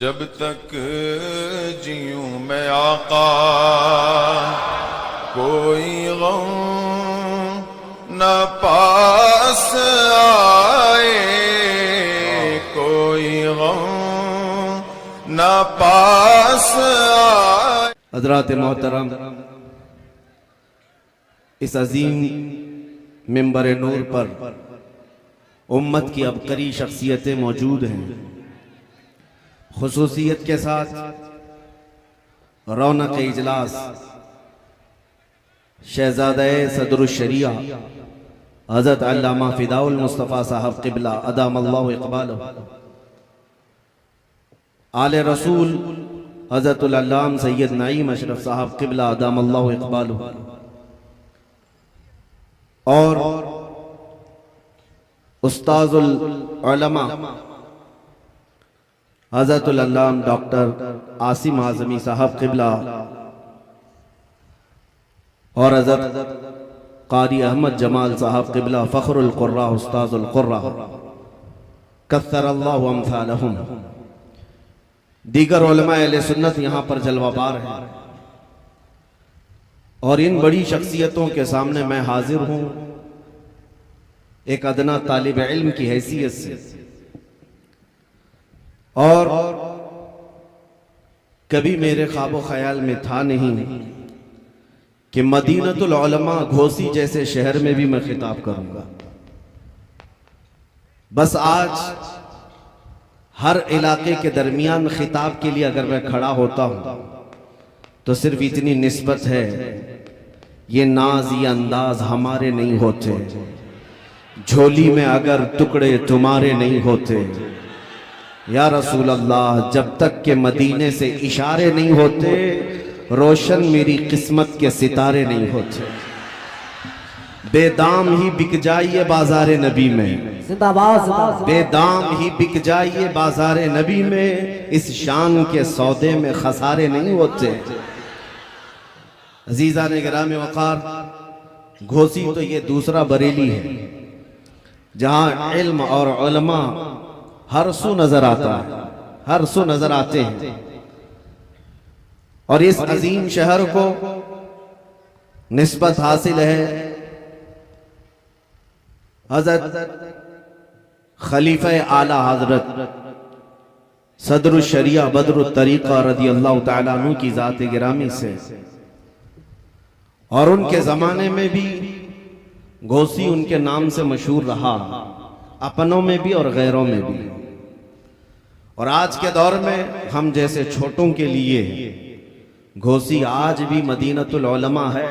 جب تک جیوں میں آقا کوئی غم نہ پاس آئے، کوئی غم نہ پاس آئے۔ حضرات محترم، اس عظیم منبر نور پر امت کی عبقری شخصیتیں موجود ہیں۔ خصوصیت کے ساتھ رونق اجلاس شہزادہ صدر الشریعہ حضرت علامہ فداء المصطفیٰ صاحب قبلہ ادام اللہ اقبالہ، آل رسول حضرت العلام سید نعیم اشرف صاحب قبلہ ادام اللہ اقبالہ، اور استاذ العلماء حضرت العلام ڈاکٹر عاصم اعظمی صاحب قبلہ، اور حضرت قاری احمد جمال صاحب قبلہ فخر القراء استاذ القراء کثر اللہ امثالہم، دیگر علماء اہل سنت یہاں پر جلوہ بار ہیں، اور ان بڑی شخصیتوں کے سامنے میں حاضر ہوں ایک ادنا طالب علم کی حیثیت سے، اور کبھی میرے خواب و خیال میں تھا نہیں کہ مدینۃ العلماء گھوسی جیسے شہر میں بھی میں خطاب کروں گا۔ بس آج ہر علاقے کے درمیان خطاب کے لیے اگر میں کھڑا ہوتا ہوں تو صرف اتنی نسبت ہے، یہ ناز یہ انداز ہمارے نہیں ہوتے، جھولی میں اگر ٹکڑے تمہارے نہیں ہوتے، یا رسول اللہ جب تک کہ مدینے سے اشارے نہیں ہوتے روشن میری قسمت کے ستارے نہیں ہوتے۔ بے دام ہی بک جائیے بازار نبی میں، بے دام ہی بک جائیے بازار نبی میں، اس شان کے سودے میں خسارے نہیں ہوتے۔ عزیزان گرامی وقار، گھوسی تو یہ دوسرا بریلی ہے جہاں علم اور علماء ہر سو نظر آتا ہے، ہر سو نظر آتے ہیں، اور اس عظیم شہر کو نسبت حاصل ہے حضرت خلیفہ اعلیٰ حضرت صدر الشریعہ بدر الطریقہ رضی اللہ تعالیٰ عنہ کی ذات گرامی سے، اور ان کے زمانے میں بھی گھوسی ان کے نام سے مشہور رہا، اپنوں میں بھی اور غیروں میں بھی، اور آج کے دور میں ہم جیسے چھوٹوں کے لیے گھوسی آج بھی مدینۃ العلماء ہے۔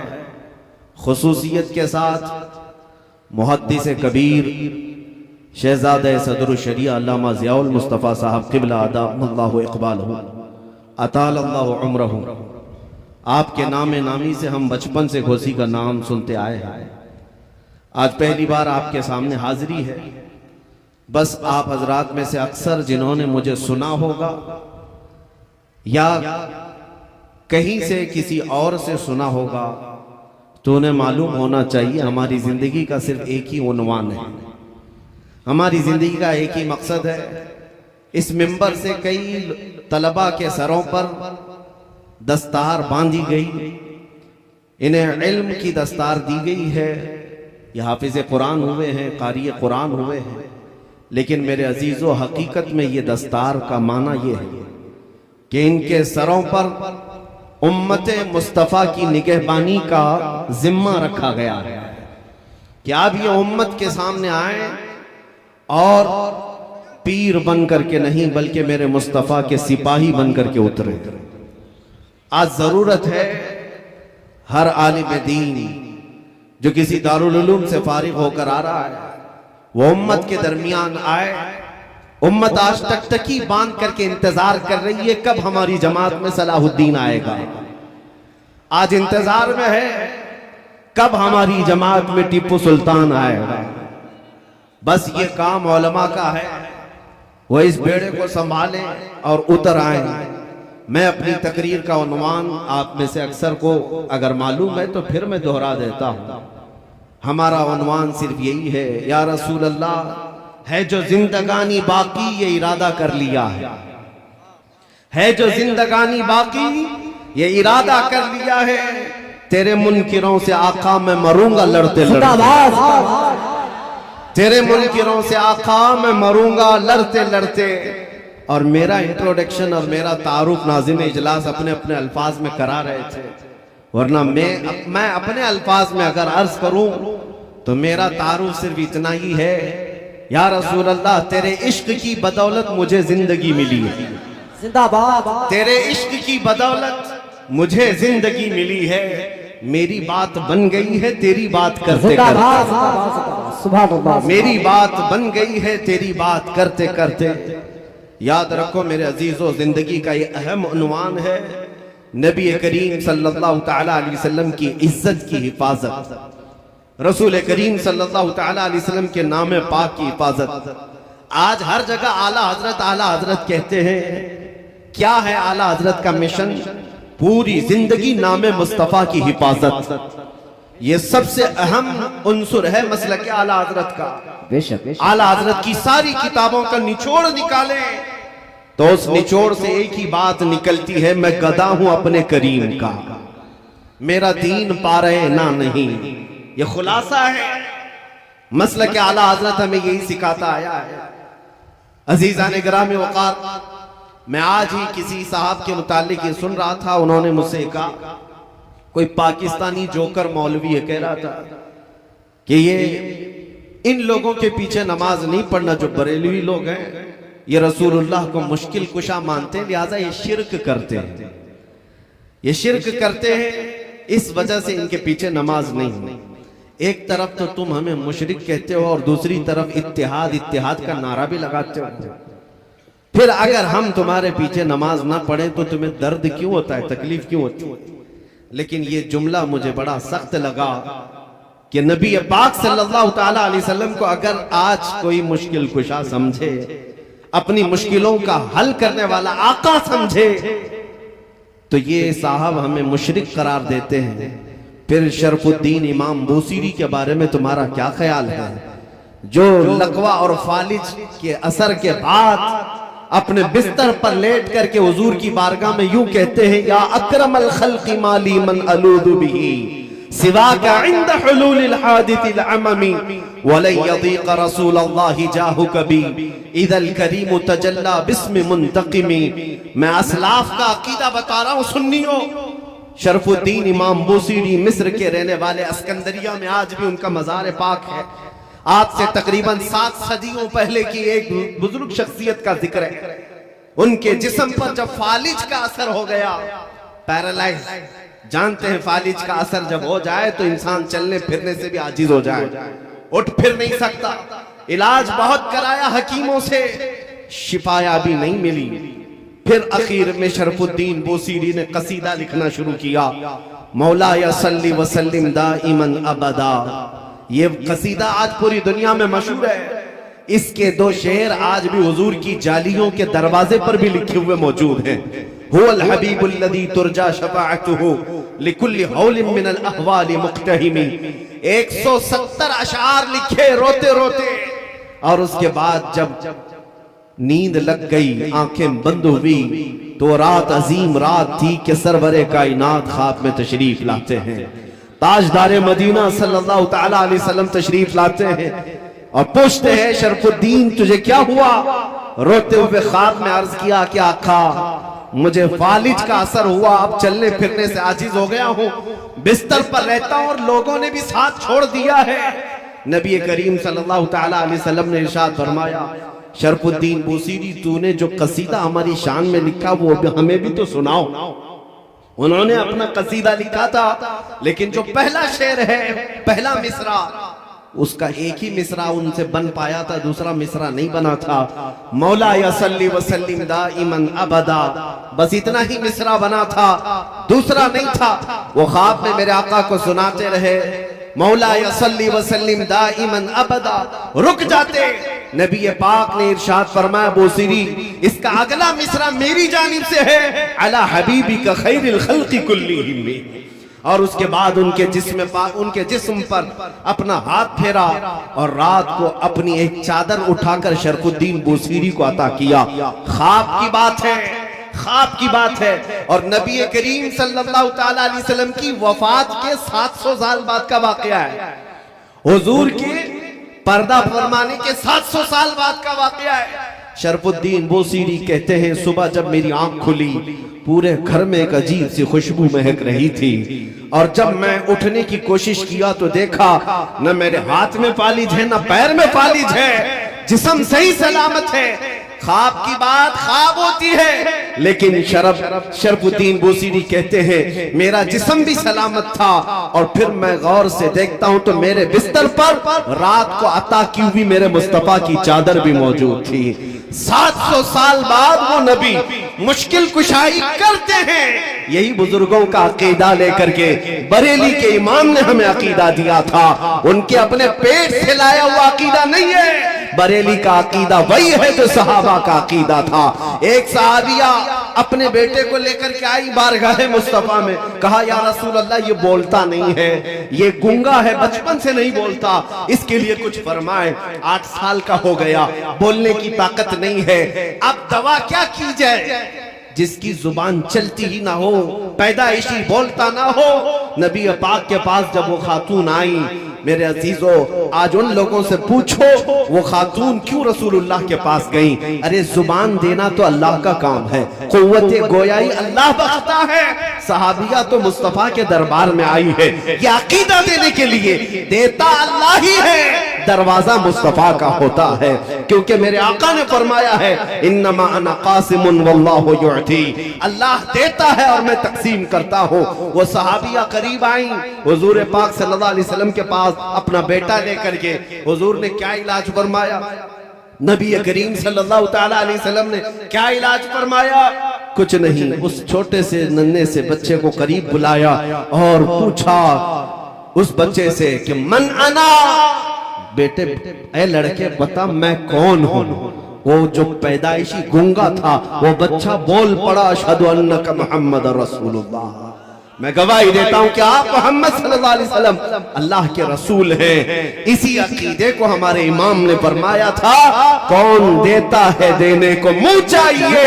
خصوصیت کے ساتھ محدث کبیر شہزادہ صدر الشریعہ علامہ ضیاء المصطفیٰ صاحب قبلہ ادام اللہ اقبالہ اطال اللہ عمرہ، آپ کے نام نامی سے ہم بچپن سے گھوسی کا نام سنتے آئے ہیں، آج پہلی بار آپ کے سامنے حاضری ہے۔ بس آپ حضرات میں سے اکثر جنہوں نے مجھے سنا ہوگا یا کہیں سے کسی اور سے سنا ہوگا تو انہیں معلوم ہونا چاہیے ہماری زندگی کا صرف ایک ہی عنوان ہے، ہماری زندگی کا ایک ہی مقصد ہے۔ اس منبر سے کئی طلباء کے سروں پر دستار باندھی گئی، انہیں علم کی دستار دی گئی ہے، یہ حافظ قرآن ہوئے ہیں، قاری قرآن ہوئے ہیں، لیکن میرے عزیزو حقیقت میں یہ دستار کا معنی یہ ہے کہ ان کے سروں پر امت مصطفیٰ کی نگہبانی کا ذمہ رکھا گیا ہے کہ آپ یہ امت کے سامنے آئیں اور پیر بن کر کے نہیں بلکہ میرے مصطفیٰ کے سپاہی بن کر کے اترے۔ آج ضرورت ہے ہر عالم دین جو کسی دارالعلوم سے فارغ ہو کر آ رہا ہے وہ امت کے درمیان آئے۔ امت آج تک ٹکی باندھ کر کے انتظار کر رہی ہے کب ہماری جماعت میں صلاح الدین آئے گا، آج انتظار میں ہے کب ہماری جماعت میں ٹیپو سلطان آئے گا۔ بس یہ کام علماء کا ہے، وہ اس بیڑے کو سنبھالیں اور اتر آئیں۔ میں اپنی تقریر کا عنوان آپ میں سے اکثر کو اگر معلوم ہے تو پھر میں دہرا دیتا ہوں، ہمارا عنوان صرف یہی ہے، یا رسول اللہ ہے جو زندگانی باقی یہ ارادہ کر لیا ہے ہے جو زندگانی باقی یہ ارادہ کر لیا ہے تیرے منکروں سے آقا میں مروں گا لڑتے لڑتے تیرے منکروں سے آقا میں مروں گا لڑتے لڑتے. اور میرا انٹروڈکشن اور میرا تعارف ناظم اجلاس اپنے اپنے الفاظ میں کرا رہے تھے, ورنہ میں اپنے الفاظ میں اگر عرض کروں تو میرا تعارف صرف اتنا ہی ہے, یا رسول اللہ تیرے عشق کی بدولت مجھے زندگی ملی ہے, زندہ باد, تیرے عشق کی بدولت مجھے زندگی ملی ہے, میری بات بن گئی ہے تیری بات کرتے زندہ کرتے, باد, سبحان اللہ, میری بات بن گئی ہے تیری بات کرتے کرتے. یاد رکھو میرے عزیزو, زندگی کا یہ اہم عنوان ہے نبی کریم صلی اللہ تعالی علیہ وسلم کی عزت کی حفاظت, رسول کریم صلی اللہ تعالی علیہ وسلم کے نام پاک کی حفاظت. آج ہر جگہ اعلیٰ حضرت کہتے ہیں, کیا ہے اعلیٰ حضرت کا مشن؟ پوری زندگی نام مصطفیٰ کی حفاظت. یہ سب سے اہم عنصر ہے مسلک اعلیٰ حضرت کا. بے شک, اعلیٰ حضرت کی ساری کتابوں کا نچوڑ نکالیں تو اس نچوڑ سے ایک ہی بات نکلتی ہے, میں گدا ہوں اپنے کریم کا, میرا دین پارے نہ نہیں. یہ خلاصہ ہے مسلک اعلیٰ حضرت ہمیں یہی سکھاتا آیا ہے. عزیزان گرامی وقار, میں آج ہی کسی صاحب کے متعلق یہ سن رہا تھا, انہوں نے مجھ سے کہا کوئی پاکستانی جوکر مولوی ہے, کہہ رہا تھا کہ یہ ان لوگوں کے پیچھے نماز نہیں پڑھنا جو بریلوی لوگ ہیں, یہ رسول اللہ کو مشکل کشا مانتے ہیں, لہٰذا یہ شرک کرتے ہیں, یہ شرک کرتے ہیں, اس وجہ سے ان کے پیچھے نماز نہیں. ایک طرف تو تم ہمیں مشرک کہتے ہو اور دوسری طرف اتحاد کا نعرہ بھی لگاتے ہو. پھر اگر ہم تمہارے پیچھے نماز نہ پڑھیں تو تمہیں درد کیوں ہوتا ہے, تکلیف کیوں ہوتی ہے؟ لیکن یہ جملہ مجھے بڑا سخت لگا کہ نبی پاک صلی اللہ تعالی علیہ وسلم کو اگر آج کوئی مشکل کشا سمجھے, اپنی مشکلوں کا حل کرنے والا آقا سمجھے, تو یہ صاحب ہمیں مشرک قرار دیتے ہیں. پھر شرف الدین امام بوسیری کے بارے میں تمہارا کیا خیال ہے, جو لقوہ اور فالج کے اثر کے بعد اپنے بستر پر لیٹ کر کے حضور کی بارگاہ میں یوں کہتے ہیں, یا اکرم الخلق مالی من الود به سواك عند حلول الحادث العمم ولن يضيق رسول الله جاهك بي اذا الكريم تجلى باسم منتقم. میں اسلاف کا عقیدہ بتا رہا ہوں سنیوں. شرف الدین امام بوسیری مصر کے رہنے والے, اسکندریہ میں آج بھی ان کا مزار پاک ہے. آج سے تقریباً 7 صدیوں پہلے کی ایک بزرگ شخصیت کا ذکر ہے. ان کے جسم پر جب فالج کا اثر ہو گیا, پیرالائز, جانتے ہیں فالج کا اثر جب ہو جائے تو انسان چلنے پھرنے سے بھی عاجز ہو جائے, اٹھ پھر نہیں سکتا. علاج بہت کرایا حکیموں سے, شفایا بھی نہیں ملی. پھر اخیر میں شرف الدین بوسیری نے قصیدہ لکھنا شروع کیا, مولا یا صلی وسلم دائما ابدا. یہ قصیدہ آج پوری دنیا میں مشہور ہے. اس کے 2 شعر آج بھی حضور کی جالیوں کے دروازے پر بھی لکھے ہوئے موجود ہیں. هو الحبیب الذی ترجا شفاعته لکل حول من الاحوال مقتحم. 170 اشعار لکھے روتے روتے, اور اس کے بعد جب نیند لگ گئی, آنکھیں بند ہوئی, تو رات عظیم رات تھی کہ سرور کائنات خواب میں تشریف لاتے ہیں. تاجدار مدینہ صلی اللہ تعالی علیہ وسلم تشریف لاتے ہیں اور پوچھتے ہیں, شرف الدین تجھے کیا ہوا؟ روتے ہوئے خواب میں عرض کیا کہ آقا مجھے فالج کا اثر ہوا, اب چلنے پھرنے سے عاجز ہو گیا ہوں, بستر پر رہتا ہوں اور لوگوں نے بھی ساتھ چھوڑ دیا ہے. نبی کریم صلی اللہ تعالی علیہ وسلم نے ارشاد فرمایا, شرف الدین بوسیری تو نے جو قصیدہ ہماری شان میں لکھا وہ ہمیں بھی تو سناؤ. انہوں نے اپنا قصیدہ لکھا تھا, لیکن جو پہلا شعر ہے, پہلا مصرع, اس کا ایک ہی مصرع ان سے بن پایا تھا, دوسرا مصرع نہیں بنا تھا. مولا یا صلی وسلم دائما ابدا, بس اتنا ہی مصرع بنا تھا, دوسرا نہیں تھا. وہ خواب میں میرے آقا کو سناتے رہے, مولا یا صلی وسلم دائما ابدا, رک جاتے. نبی پاک نے ارشاد فرمایا, بوسیری اس کا اگلا مصرع میری جانب سے ہے, علی حبیبک خیر الخلق کلہم. اور اس کے بعد ان کے جسم پر اپنا ہاتھ پھیرا اور رات کو اپنی ایک چادر اٹھا کر شرف الدین بوسیری کو عطا کیا. خواب کی بات ہے, خواب کی بات ہے، اور نبی کریم صلی اللہ تعالیٰ علیہ وسلم کی وفات کے 700 سال بعد کا واقعہ ہے، حضور کے پردہ فرمانے کے 700 سال بعد کا واقعہ ہے۔ شرف الدین بوسیری کہتے ہیں صبح جب میری آنکھ کھلی پورے گھر میں ایک عجیب سی خوشبو مہک رہی تھی، اور جب میں اٹھنے کی کوشش کیا تو دیکھا نہ میرے ہاتھ میں فالج ہے نہ پیر میں فالج ہے، جسم صحیح سلامت ہے۔ خواب کی بات خواب ہوتی ہے، لیکن شرف الدین بوسیری کہتے ہیں میرا جسم بھی سلامت تھا، اور پھر میں غور سے دیکھتا ہوں تو میرے بستر پر رات کو عطا کی ہوئی میرے مصطفیٰ کی چادر بھی موجود تھی۔ 700 سال بعد وہ نبی مشکل کشائی کرتے ہیں۔ یہی بزرگوں کا عقیدہ لے کر کے بریلی کے امام نے ہمیں عقیدہ دیا تھا، ان کے اپنے پیٹ سے لایا ہوا عقیدہ نہیں ہے، بریلی کا عقیدہ وہی ہے جو صحابہ کا عقیدہ تھا۔ ایک صحابیہ اپنے بیٹے کو لے کر کے آئی بارگاہ مصطفیٰ میں، کہا یا رسول اللہ یہ بولتا نہیں ہے، یہ گونگا ہے، بچپن سے نہیں بولتا، اس کے لیے کچھ فرمائے۔ 8 سال کا ہو گیا، بولنے کی طاقت نہیں ہے، اب دوا کیا کی جائے؟ جس کی زبان چلتی ہی نہ ہو، پیدائشی بولتا نہ ہو۔ نبی پاک کے پاس جب وہ خاتون آئی، میرے عزیزو آج ان لوگوں سے پوچھو وہ خاتون کیوں رسول اللہ کے پاس گئیں؟ ارے زبان دینا تو اللہ کا کام ہے، قوت گویائی اللہ بخشتا ہے، صحابیہ تو مصطفیٰ کے دربار میں آئی ہے یہ عقیدہ دینے کے لیے، دیتا اللہ ہی ہے، دروازہ مصطفیٰ کا ہوتا ہے، کیونکہ میرے آقا نے فرمایا ہے انما انا قاسم واللہ یعطی، اللہ دیتا ہے اور میں تقسیم کرتا ہوں۔ وہ صحابیہ قریب آئیں حضور پاک صلی اللہ علیہ وسلم کے پاس اپنا بیٹا لے کر کے، حضور نے کیا علاج فرمایا؟ نبی کریم صلی اللہ تعالیٰ علیہ وسلم نے کیا علاج فرمایا؟ کچھ نہیں، اس چھوٹے سے ننھے سے بچے کو قریب بلایا اور پوچھا اس بچے سے کہ من انا، بیٹے اے لڑکے بتا میں کون ہوں؟ وہ جو پیدائشی گونگا تھا وہ بچہ بول پڑا اشہد انک محمد رسول اللہ، میں گواہی دیتا ہوں کہ آپ محمد صلی اللہ علیہ وسلم اللہ کے رسول ہیں۔ اسی عقیدے کو ہمارے امام نے فرمایا تھا کون دیتا ہے دینے کو منہ چاہیے،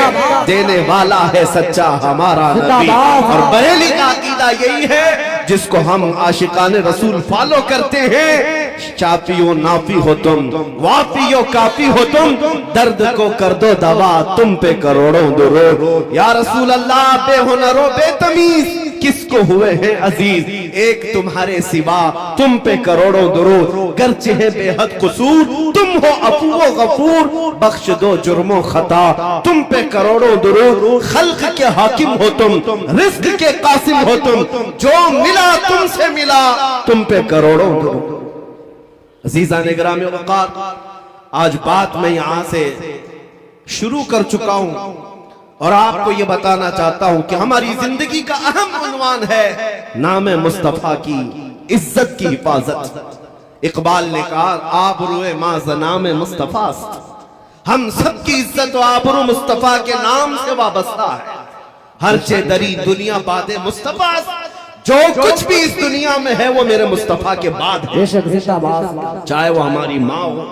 دینے والا ہے سچا ہمارا نبی۔ اور بریلی کا عقیدہ یہی ہے جس کو ہم عاشقان رسول فالو کرتے ہیں، شافی و نافی ہو تم، وافی و کافی ہو تم، درد کو کر دو دوا تم پہ کروڑوں درود۔ یا رسول اللہ بے ہنر و بے تمیز کس کو ہوئے ہیں عزیز، ایک تمہارے سوا تم پہ کروڑوں درود، گرچہ ہے بے حد قصور تم ہو عفو و غفور، بخش دو جرم و خطا تم پہ کروڑوں درود، خلق کے حاکم ہو تم، رزق کے قاسم ہو تم، جو ملا تم سے ملا تم پہ کروڑوں درود۔ عزیزان گرامی وقار، آج بات میں یہاں سے شروع کر چکا ہوں اور آپ کو یہ بتانا چاہتا ہوں کہ ہماری زندگی کا اہم عنوان ہے نام مصطفیٰ کی عزت کی حفاظت۔ اقبال نے کہا آبروئے ماں نام مصطفیٰ است، ہم سب کی عزت و آبرو مصطفیٰ کے نام سے وابستہ ہے، ہر چہ دری دنیا باد مصطفیٰ است، جو کچھ بھی اس دنیا میں ہے وہ میرے مصطفیٰ کے بعد ہے، چاہے وہ ہماری ماں ہو،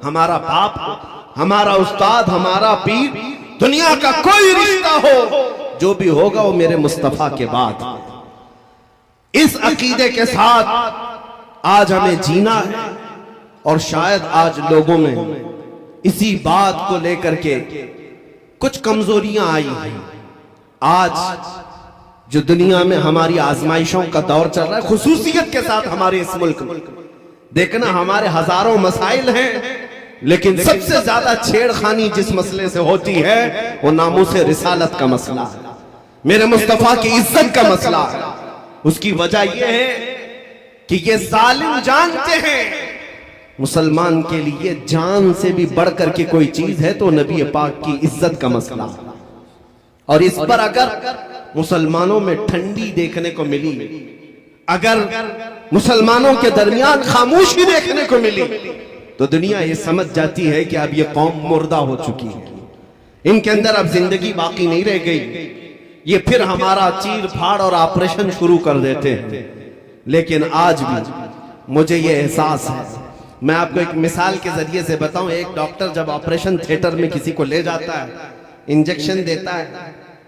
ہمارا باپ ہو، ہمارا استاد، ہمارا پیر، دنیا کا کوئی رشتہ ہو، جو بھی ہوگا وہ میرے مصطفیٰ کے بعد۔ اس عقیدے کے ساتھ آج ہمیں جینا ہے، اور شاید آج لوگوں میں اسی بات کو لے کر کے کچھ کمزوریاں آئی ہیں۔ آج جو دنیا میں ہماری آزمائشوں کا دور چل رہا ہے، خصوصیت کے ساتھ ہمارے اس ملک میں دیکھنا ہمارے ہزاروں مسائل ہیں، لیکن سب سے زیادہ چھیڑ خانی جس مسئلے سے ہوتی ہے وہ ناموس رسالت کا مسئلہ ہے، میرے مصطفیٰ کی عزت کا مسئلہ ہے۔ اس کی وجہ یہ ہے کہ یہ ظالم جانتے ہیں مسلمان کے لیے جان سے بھی بڑھ کر کے کوئی چیز ہے تو نبی پاک کی عزت کا مسئلہ ہے، اور اس پر اگر مسلمانوں میں ٹھنڈی دیکھنے کو ملی، اگر مسلمانوں کے درمیان خاموشی دیکھنے کو ملی، تو دنیا یہ سمجھ جاتی ہے کہ اب یہ قوم مردہ ہو چکی ہے، ان کے اندر اب زندگی باقی نہیں رہ گئی، یہ پھر ہمارا چیر پھاڑ اور آپریشن شروع کر دیتے ہیں۔ لیکن آج بھی مجھے یہ احساس ہے، میں آپ کو ایک مثال کے ذریعے سے بتاؤں، ایک ڈاکٹر جب آپریشن تھیٹر میں کسی کو لے جاتا ہے، انجیکشن دیتا ہے،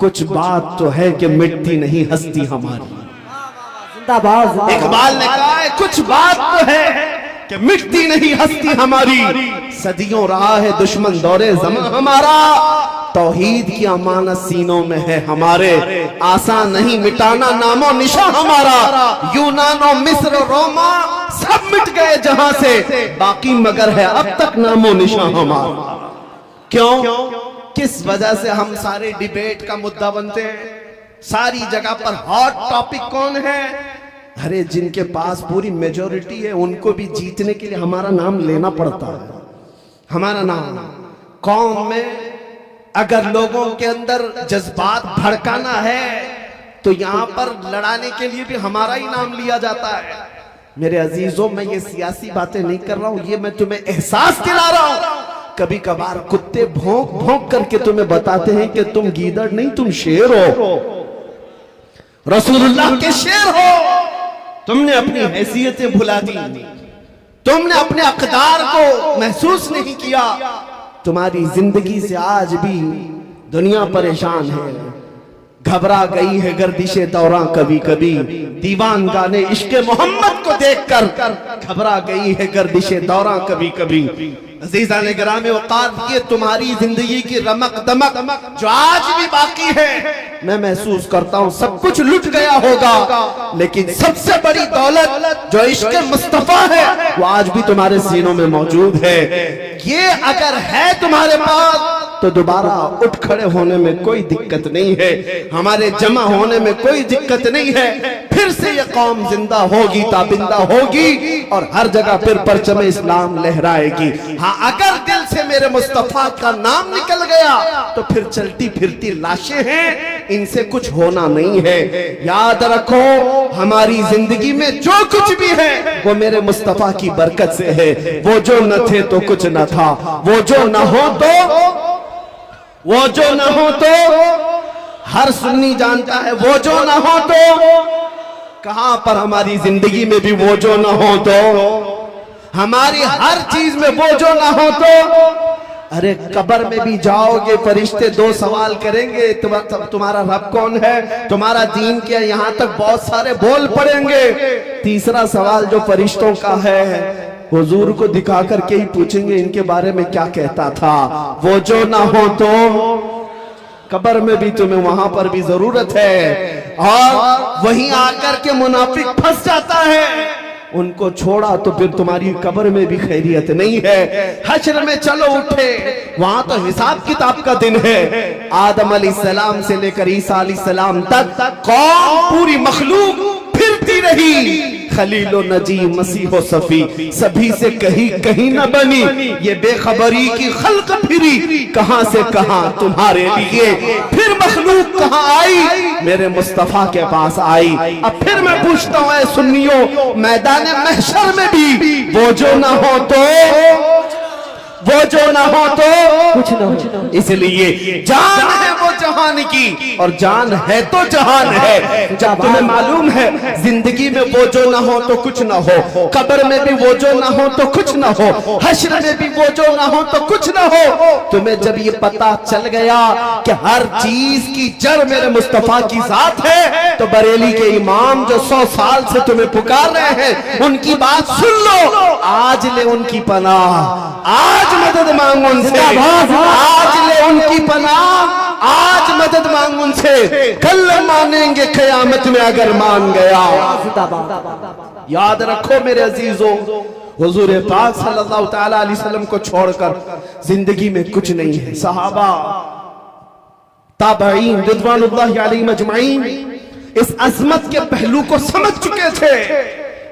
کچھ بات تو ہے کہ مٹتی نہیں ہستی ہماری. زندہ باد. اقبال نے کہا ہے کچھ بات تو ہے کہ مٹتی نہیں ہستی ہماری, صدیوں رہا ہے دشمن دورے زمان ہمارا, توحید کی امانت سینوں میں ہے ہمارے, آسان نہیں مٹانا نام و نشاں ہمارا, یونان و مصر و روما سب مٹ گئے جہاں سے, باقی مگر ہے اب تک نام و نشاں ہمارا. کیوں؟ کس وجہ سے ہم سارے ڈیبیٹ کا مدعا بنتے ہیں؟ ساری جگہ پر ہاٹ ٹاپک کون ہے؟ ارے جن کے پاس پوری میجورٹی ہے ان کو بھی جیتنے کے لیے ہمارا نام لینا پڑتا ہے. ہمارا نام قوم میں اگر لوگوں کے اندر جذبات بھڑکانا ہے تو یہاں پر لڑانے کے لیے بھی ہمارا ہی نام لیا جاتا ہے. میرے عزیزوں میں یہ سیاسی باتیں نہیں کر رہا ہوں, یہ میں تمہیں احساس دلا رہا ہوں. کبھی کبھار کتے بھونک بھونک کر کے تمہیں بتاتے ہیں کہ تم گیدڑ نہیں تم شیر ہو, رسول اللہ کے شیر ہو. تم نے اپنی حیثیتیں بھلا دی, تم نے اپنے اقدار کو محسوس نہیں کیا. تمہاری زندگی سے آج بھی دنیا پریشان ہے, گھبرا گئی ہے گردش دوراں کبھی کبھی, دیوان گانے عشق محمد کو دیکھ کر گھبرا گئی ہے گردش دوراں کبھی کبھی. عزیزان گرامی اوقات یہ تمہاری زندگی کی رمق دمق جو آج بھی باقی ہے, میں محسوس کرتا ہوں سب کچھ لٹ گیا ہوگا, لیکن سب سے بڑی دولت جو عشق مصطفیٰ ہے وہ آج بھی تمہارے سینوں میں موجود ہے. یہ اگر ہے تمہارے پاس تو دوبارہ اٹھ کھڑے ہونے میں کوئی دقت نہیں ہے, ہمارے جمع ہونے میں کوئی دقت نہیں ہے. پھر سے یہ قوم زندہ ہوگی, تابندہ ہوگی, اور ہر جگہ پھر پرچم اسلام لہرائے گی. ہاں اگر دل سے میرے مصطفیٰ کا نام نکل گیا تو پھر چلتی پھرتی لاشیں ہیں, ان سے کچھ ہونا نہیں ہے. یاد رکھو ہماری زندگی میں جو کچھ بھی ہے وہ میرے مصطفیٰ کی برکت سے ہے. وہ جو نہ تھے تو کچھ نہ تھا, وہ جو نہ ہو تو ہر سنی جانتا ہے, وہ جو نہ ہو تو کہاں پر ہماری زندگی میں بھی وہ جو نہ ہو تو, ہماری ہر چیز میں وہ جو نہ ہو تو. ارے قبر میں بھی جاؤ گے فرشتے دو سوال کریں گے, تمہارا رب کون ہے, تمہارا دین کیا, یہاں تک بہت سارے بول پڑیں گے. تیسرا سوال جو فرشتوں کا ہے حضور کو دکھا کر کے ہی پوچھیں گے ان کے بارے میں کیا کہتا تھا. وہ جو نہ ہو تو قبر میں بھی تمہیں وہاں پر بھی ضرورت ہے, اور وہیں آ کر کے منافق پھنس جاتا ہے. ان کو چھوڑا تو پھر تمہاری قبر میں بھی خیریت نہیں ہے. حشر میں چلو اٹھے, وہاں تو حساب کتاب کا دن ہے. آدم علیہ السلام سے لے کر عیسیٰ علیہ السلام تک قوم پوری مخلوق پھرتی رہی, خلیل و نجی مسیح و صفی سبھی سے کہیں نہ بنی. یہ بے خبری کی خلق پھری کہاں سے کہاں تمہارے لیے, پھر مخلوق کہاں آئی, میرے مصطفیٰ کے پاس آئی. اب پھر میں پوچھتا ہوں اے سنیوں, میدان محشر میں بھی وہ جو نہ ہو تو کچھ نہ ہو. اس لیے جان ہے وہ جہان کی, اور جان ہے تو جہان ہے. جب تمہیں معلوم ہے زندگی میں وہ جو نہ ہو تو کچھ نہ ہو, قبر میں بھی وہ جو نہ ہو تو کچھ نہ ہو, حشر میں بھی وہ جو نہ ہو تو کچھ نہ ہو. تمہیں جب یہ پتا چل گیا کہ ہر چیز کی جڑ میرے مصطفیٰ کی ذات ہے, تو بریلی کے امام جو 100 سال سے تمہیں پکار رہے ہیں ان کی بات سن لو. آج لے ان کی پناہ, آج مدد مانگ ان سے, آج لے ان کی پناہ, آج مدد مانگ ان سے, کل مانیں گے قیامت میں اگر مان گیا. یاد رکھو میرے عزیزوں, حضور پاک صلی اللہ تعالیٰ علیہ وسلم کو چھوڑ کر زندگی میں کچھ نہیں ہے. صحابہ تابعین رضوان اللہ علیہم اجمعین اس عظمت کے پہلو کو سمجھ چکے تھے,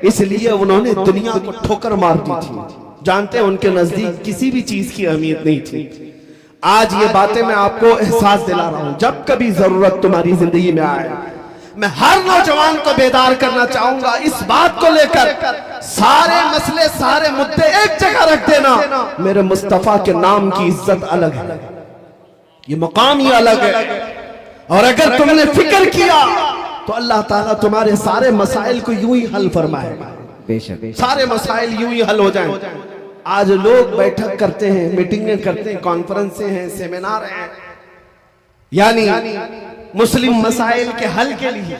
اس لیے انہوں نے دنیا کو ٹھوکر مار دی تھی. جانتے ہیں ان کے نزدیک کسی بھی چیز کی اہمیت نہیں تھی. آج یہ باتیں میں آپ کو احساس دلا رہا ہوں, جب کبھی ضرورت تمہاری زندگی میں آئے, میں ہر نوجوان کو بیدار کرنا چاہوں گا اس بات کو لے کر, سارے مسئلے سارے مدے ایک جگہ رکھ دینا. میرے مصطفیٰ کے نام کی عزت الگ ہے, یہ مقام ہی الگ ہے, اور اگر تم نے فکر کیا تو اللہ تعالیٰ تمہارے سارے مسائل کو یوں ہی حل فرمائے گا. سارے مسائل یوں ہی حل ہو جائیں. آج لوگ بیٹھک کرتے ہیں, میٹنگیں کرتے ہیں, کانفرنسیں ہیں, سیمینار ہیں, یعنی مسلم مسائل کے حل کے لیے،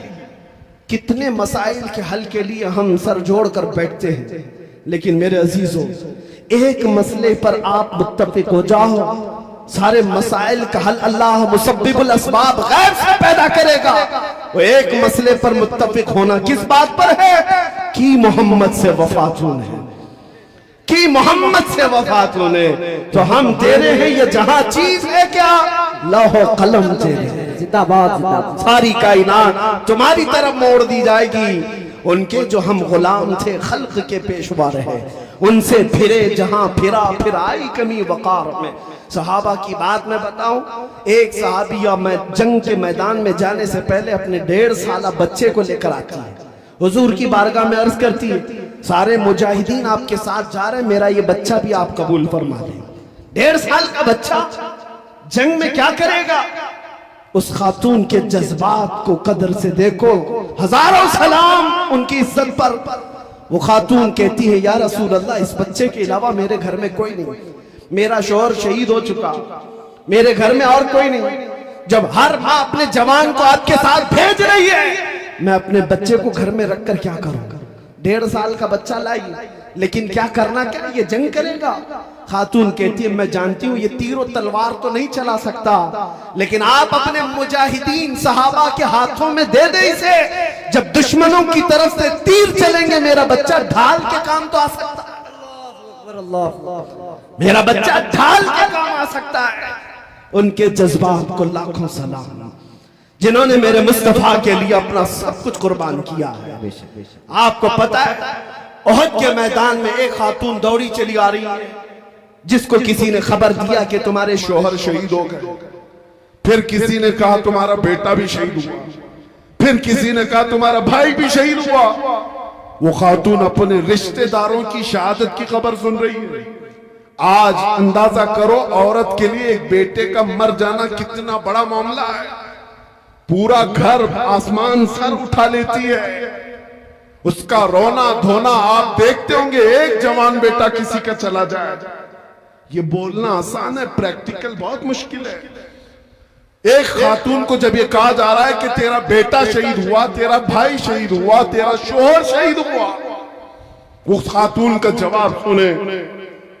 کتنے مسائل کے حل کے لیے ہم سر جوڑ کر بیٹھتے ہیں، لیکن میرے عزیزوں ایک مسئلے پر آپ متفق ہو جاؤ، سارے مسائل کا حل اللہ مسبب الاسباب غیب سے پیدا کرے گا۔ وہ ایک مسئلے پر متفق ہونا کس بات پر ہے؟ کہ محمد سے وفاتون ہے، کہ محمد سے وفاتون ہے۔ تو ہم تیرے ہیں، یہ جہاں چیز ہے کیا؟ لوح و قلم تیرے ہیں، زندہ باد زندہ باد۔ ساری کائنات تمہاری طرف موڑ دی جائے گی۔ ان کے جو ہم غلام تھے خلق کے پیشوا رہے، ان سے پھرے جہاں پھرا، پھر آئی کمی وقار میں۔ صحابہ کی بات میں بتاؤں، ایک صحابیہ میں جنگ کے میدان میں جانے سے پہلے اپنے 1.5 سالہ بچے کو لے کر آتی ہے، حضور کی بارگاہ میں عرض کرتی ہے سارے مجاہدین آپ کے ساتھ جا رہے ہیں، میرا یہ بچہ بھی آپ قبول فرما لیں۔ 1.5 سال کا بچہ جنگ میں کیا کرے گا؟ اس خاتون کے جذبات کو قدر سے دیکھو، ہزاروں سلام ان کی عزت پر۔ وہ خاتون کہتی ہے یا رسول اللہ، اس بچے کے علاوہ میرے گھر میں کوئی نہیں، میرا شوہر شہید ہو چکا، میرے گھر میں اور کوئی نہیں۔ جب ہر ماں اپنے جوان کو آپ کے ساتھ بھیج رہی ہے، میں اپنے بچے کو گھر میں رکھ کر کیا کروں گا؟ 1.5 سال کا بچہ لائی، لیکن کیا کرنا، کیا یہ جنگ کرے گا؟ خاتون کہتی ہے میں جانتی ہوں یہ تیر و تلوار تو نہیں چلا سکتا، لیکن آپ اپنے مجاہدین صحابہ کے ہاتھوں میں دے دیں اسے، جب دشمنوں کی طرف سے تیر چلیں گے میرا بچہ ڈھال کے کام تو آ سکتا ہے، میرا بچہ ڈھال کے کام آ سکتا ہے۔ ان کے جذبات کو لاکھوں سلام، جنہوں نے میرے مصطفیٰ کے لیے اپنا سب کچھ قربان کیا ہے۔ آپ کو پتا ہے احد کے میدان میں ایک خاتون دوڑی چلی آ رہی ہے، جس کو کسی نے خبر دیا کہ تمہارے شوہر شہید ہو گئے، پھر کسی نے کہا تمہارا بیٹا بھی شہید ہوا، پھر کسی نے کہا تمہارا بھائی بھی شہید ہوا۔ وہ خاتون اپنے رشتہ داروں کی شہادت کی خبر سن رہی ہے۔ آج اندازہ کرو عورت کے لیے ایک بیٹے کا مر جانا کتنا بڑا معاملہ ہے، پورا گھر آسمان سر اٹھا لیتی ہے، اس کا رونا دھونا آپ دیکھتے ہوں گے، ایک جوان بیٹا کسی کا چلا جائے۔ یہ بولنا آسان ہے، پریکٹیکل بہت مشکل ہے۔ ایک خاتون کو جب یہ کہا جا رہا ہے کہ تیرا بیٹا شہید ہوا، تیرا بھائی شہید ہوا، تیرا شوہر شہید ہوا، وہ خاتون کا جواب سنیں،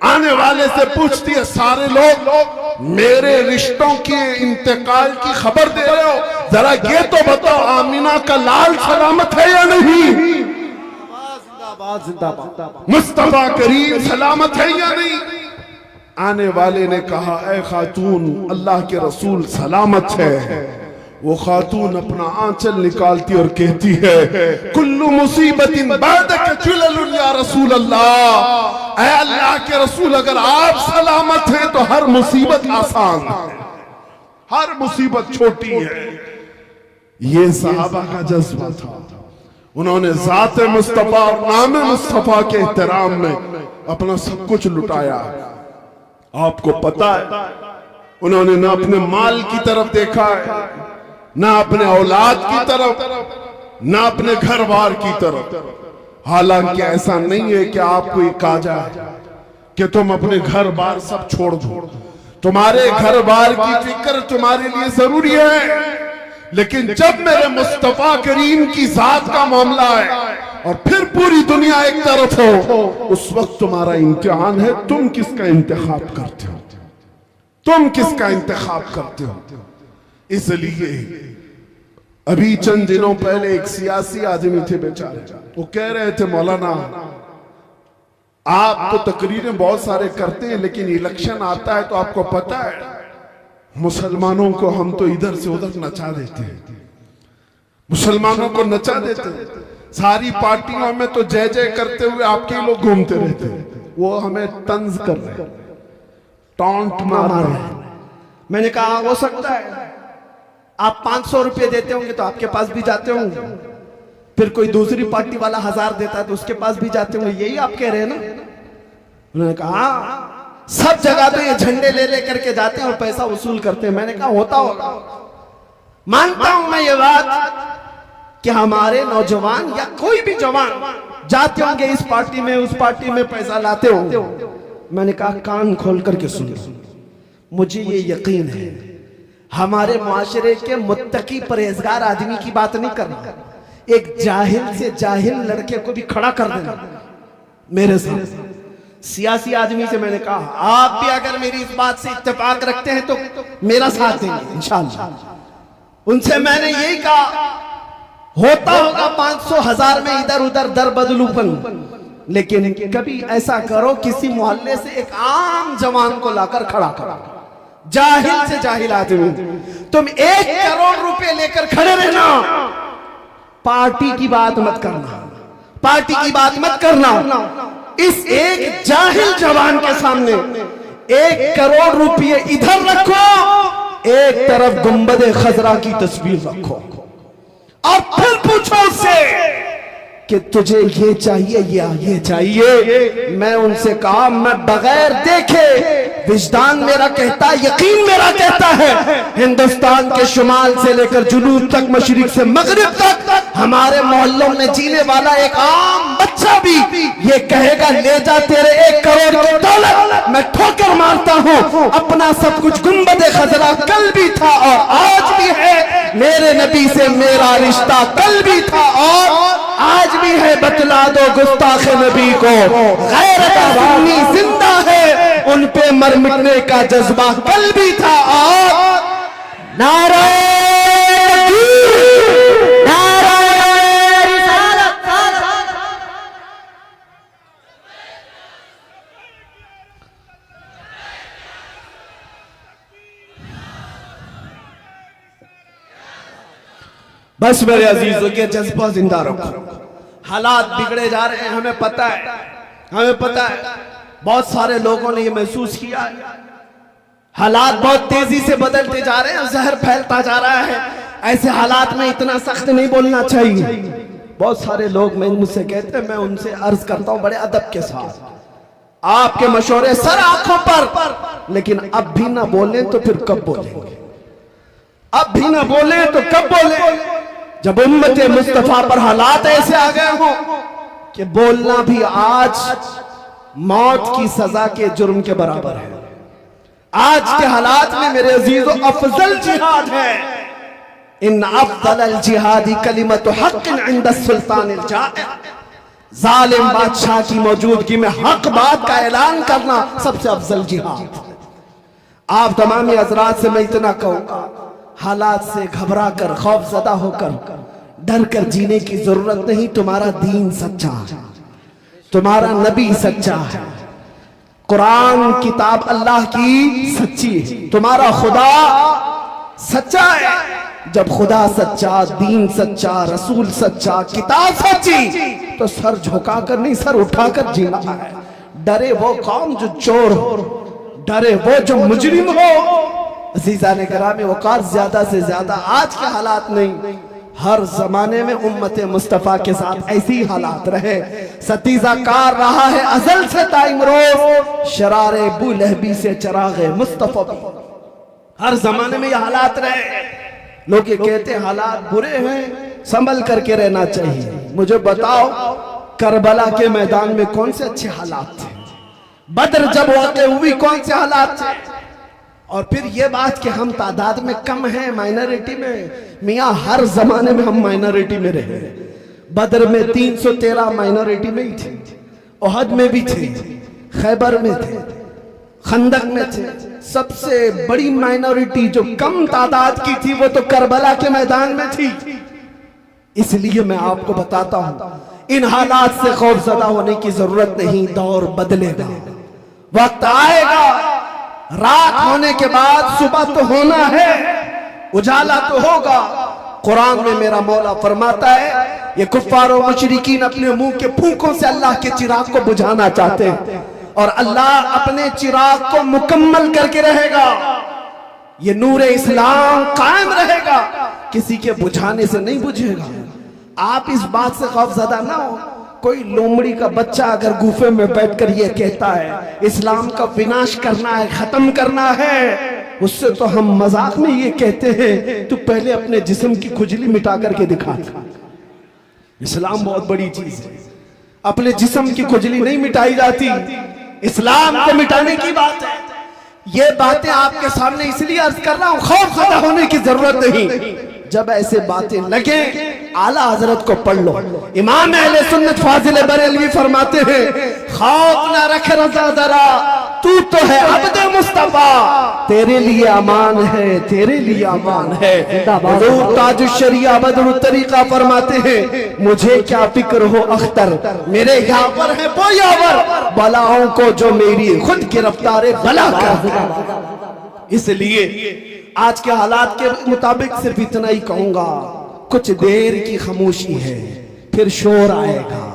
آنے والے سے پوچھتی ہے سارے لوگ میرے رشتوں کے انتقال کی خبر دے رہے ہو، ذرا یہ تو بتاؤ آمینہ کا لال سلامت ہے یا نہیں؟ مصطفیٰ کریم سلامت ہے یا نہیں؟ آنے والے نے کہا اے خاتون اللہ کے رسول سلامت ہے۔ وہ خاتون اپنا آنچل نکالتی اور کہتی ہے کل مصیبت بعدک جلل یا رسول اللہ، اے اللہ کے رسول اگر آپ سلامت ہیں تو ہر مصیبت آسان ہے، ہر مصیبت چھوٹی ہے۔ یہ صحابہ کا جذبہ تھا، انہوں نے ذات مصطفیٰ اور نام مصطفیٰ کے احترام میں اپنا سب کچھ لٹایا۔ آپ کو پتا ہے انہوں نے نہ اپنے مال کی طرف دیکھا ہے، نہ اپنے اولاد کی طرف، نہ اپنے گھر بار کی طرف۔ حالانکہ ایسا نہیں ہے کہ آپ کو یہ کہا جائے کہ تم اپنے گھر بار سب چھوڑ دو، تمہارے گھر بار کی فکر تمہارے لیے ضروری ہے، لیکن جب میرے مصطفیٰ کریم کی ذات کا معاملہ ہے اور پھر پوری دنیا ایک طرف ہو، اس وقت تمہارا امتحان ہے تم کس کا انتخاب کرتے ہو، تم کس کا انتخاب کرتے ہو۔ اس لیے ابھی چند دنوں پہلے ایک سیاسی آدمی تھے بیچارے، وہ کہہ رہے تھے مولانا آپ تو تقریریں بہت سارے کرتے ہیں، لیکن الیکشن آتا ہے تو آپ کو پتا ہے مسلمانوں کو ہم تو ادھر سے ادھر نچا دیتے ہیں، مسلمانوں کو نچا دیتے ہیں، ساری پارٹیوں میں تو جے جے کرتے ہوئے آپ کے لوگ گھومتے رہتے ہیں، وہ ہمیں طنز کر رہے ہیں، ٹانٹ مار رہے ہیں۔ میں نے کہا ہو سکتا ہے آپ 500 روپے دیتے ہوں گے تو آپ کے پاس بھی جاتے ہوں گے، پھر کوئی دوسری پارٹی والا 1000 دیتا ہے تو اس کے پاس بھی جاتے ہوں گے، یہی آپ کہہ رہے ہیں نا؟ انہوں نے کہا سب جگہ تو یہ جھنڈے لے لے کر کے جاتے ہیں اور پیسہ وصول کرتے ہیں۔ میں نے کہا ہوتا ہوگا، مانتا ہوں میں یہ بات کہ ہمارے نوجوان یا کوئی بھی جوان جاتے ہوں گے اس پارٹی میں اس پارٹی میں پیسہ لاتے ہوں گے۔ میں نے کہا کان کھول کر کے سنو، مجھے یہ یقین ہے ہمارے معاشرے کے متقی پرہیزگار آدمی کی بات نہیں کرنا، ایک جاہل سے جاہل لڑکے کو بھی کھڑا کر دینا میرے ساتھ۔ سیاسی آدمی سے میں نے کہا آپ بھی اگر میری اس بات سے اتفاق رکھتے ہیں تو میرا ساتھ دیں گے انشاءاللہ۔ ان سے میں نے یہی کہا ہوتا ہوگا 500,000 میں ادھر ادھر در بدلو پن، لیکن کبھی ایسا کرو کسی محلے سے ایک عام جوان کو لا کر کھڑا کرو، جاہل سے جاہل آدمی، تم 1 کروڑ روپے لے کر کھڑے رہنا، پارٹی کی بات مت کرنا، پارٹی کی بات مت کرنا، اس ایک جاہل جوان کے سامنے 1 کروڑ روپے ادھر رکھو، ایک طرف گنبد خضرا کی تصویر رکھو اور پھر پوچھو اس سے کہ تجھے یہ چاہیے یا یہ چاہیے۔ میں ان سے کہا میں بغیر دیکھے وجدان میرا کہتا، یقین میرا کہتا ہے ہندوستان کے شمال سے لے کر جنوب تک، مشرق سے مغرب تک ہمارے محلوں میں جینے والا ایک عام بچہ بھی یہ کہے گا لے جا تیرے 1 کروڑ کی دولت، میں ٹھوکر مارتا ہوں اپنا سب کچھ گنبد خضرا کل بھی تھا اور آج بھی ہے، میرے نبی سے میرا رشتہ کل بھی تھا اور آج بھی ہے، بتلا دو گستاخ نبی کو غیرت عوامی زندہ ہے، ان پہ مر مٹنے کا جذبہ کل بھی تھا اور نعرہ بس میرے عزیزوں کے جذبہ زندہ رکھو۔ حالات بگڑے جا رہے ہیں، ہمیں پتہ ہے، ہمیں پتہ ہے، بہت سارے لوگوں نے یہ محسوس کیا ہے، حالات بہت تیزی سے بدلتے جا رہے ہیں، زہر پھیلتا جا رہا ہے، ایسے حالات میں اتنا سخت نہیں بولنا چاہیے۔ بہت سارے لوگ مجھ سے کہتے ہیں، میں ان سے عرض کرتا ہوں بڑے ادب کے ساتھ، آپ کے مشورے سر آنکھوں پر، لیکن اب بھی نہ بولیں تو پھر کب بولیں گے؟ اب بھی نہ بولیں تو کب بولیں؟ جب امت مصطفیٰ پر حالات ایسے آ گئے ہوں کہ بولنا بھی آج موت کی سزا کے جرم کے برابر ہے۔ آج کے حالات میں میرے عزیزو افضل جہاد ہے، ان افضل الجہاد کلمت حق عند السلطان الجائر، ظالم بادشاہ کی موجودگی میں حق بات کا اعلان کرنا سب سے افضل جہاد۔ آپ تمامی حضرات سے میں اتنا کہوں گا، حالات سے گھبرا کر، خوف زدہ ہو کر، ڈر کر جینے کی ضرورت نہیں۔ تمہارا دین سچا ہے، تمہارا نبی سچا ہے، قرآن کتاب اللہ کی سچی ہے، تمہارا خدا سچا ہے۔ جب خدا سچا، دین سچا، رسول سچا، کتاب سچی، تو سر جھکا کر نہیں، سر اٹھا کر جینا ہے۔ ڈرے وہ قوم جو چور ہو، ڈرے وہ جو مجرم ہو۔ عزیزان گرامی وقار، زیادہ سے زیادہ آج کے حالات نہیں، ہر زمانے میں امت مصطفیٰ کے ساتھ ایسی حالات رہے، ستیزہ کار رہا ہے ازل سے تا امروز، شرار ابو لہبی سے چراغ مصطفیٰ بھی، ہر زمانے میں یہ حالات رہے۔ لوگ یہ کہتے ہیں حالات برے ہیں، سنبھل کر کے رہنا چاہیے۔ مجھے بتاؤ کربلا کے میدان میں کون سے اچھے حالات تھے؟ بدر جب واقع ہوئی کون سے حالات تھے؟ اور پھر یہ بات کہ ہم تعداد میں کم ہیں، مائنورٹی میں، میاں ہر زمانے میں ہم مائنورٹی میں رہے۔ بدر میں 313 مائنورٹی میں ہی تھے، احد میں بھی تھے، خیبر میں تھے، خندق میں تھے۔ سب سے بڑی مائنورٹی جو کم تعداد کی تھی وہ تو کربلا کے میدان میں تھی۔ اس لیے میں آپ کو بتاتا ہوں ان حالات سے خوف زدہ ہونے کی ضرورت نہیں، دور بدلے گا، وقت آئے گا، رات ہونے کے بعد صبح تو ہونا ہے، اجالا تو ہوگا۔ قرآن میں میرا مولا فرماتا ہے یہ کفار و مشرکین اپنے منہ کے پھونکوں سے اللہ کے چراغ کو بجھانا چاہتے ہیں، اور اللہ اپنے چراغ کو مکمل کر کے رہے گا۔ یہ نور اسلام قائم رہے گا، کسی کے بجھانے سے نہیں بجھے گا۔ آپ اس بات سے خوف زدہ نہ ہو۔ کوئی لومڑی کا بچہ اگر گوفے میں بیٹھ کر یہ کہتا ہے اسلام کا وناش کرنا ہے، ختم کرنا ہے، اس سے تو ہم مذاق میں یہ کہتے ہیں تو پہلے اپنے جسم کی کھجلی مٹا کر کے دکھا۔ اسلام بہت بڑی چیز ہے، اپنے جسم کی کھجلی نہیں مٹائی جاتی، اسلام کو مٹانے کی بات ہے۔ یہ باتیں آپ کے سامنے اس لیے عرض کر رہا ہوں، خوف زدہ ہونے کی ضرورت نہیں، جب ایسے باتیں لگیں اعلیٰ حضرت کو پڑھ لو۔ امام اہل سنت فاضل بریلوی فرماتے ہیں خوف نہ رکھ رضا ذرا، تو ہے عبد مصطفیٰ، تیرے لیے امان ہے، تیرے لیے امان ہے۔ حضور تاج الشریعہ بدر الطریقہ فرماتے ہیں مجھے کیا فکر ہو اختر، میرے یاور ہے وہ یاور، بلاؤں کو جو میری خود گرفتار بلا کر۔ اس لیے آج کے حالات کے مطابق صرف اتنا ہی کہوں گا، کچھ دیر کی خاموشی ہے پھر شور آئے گا،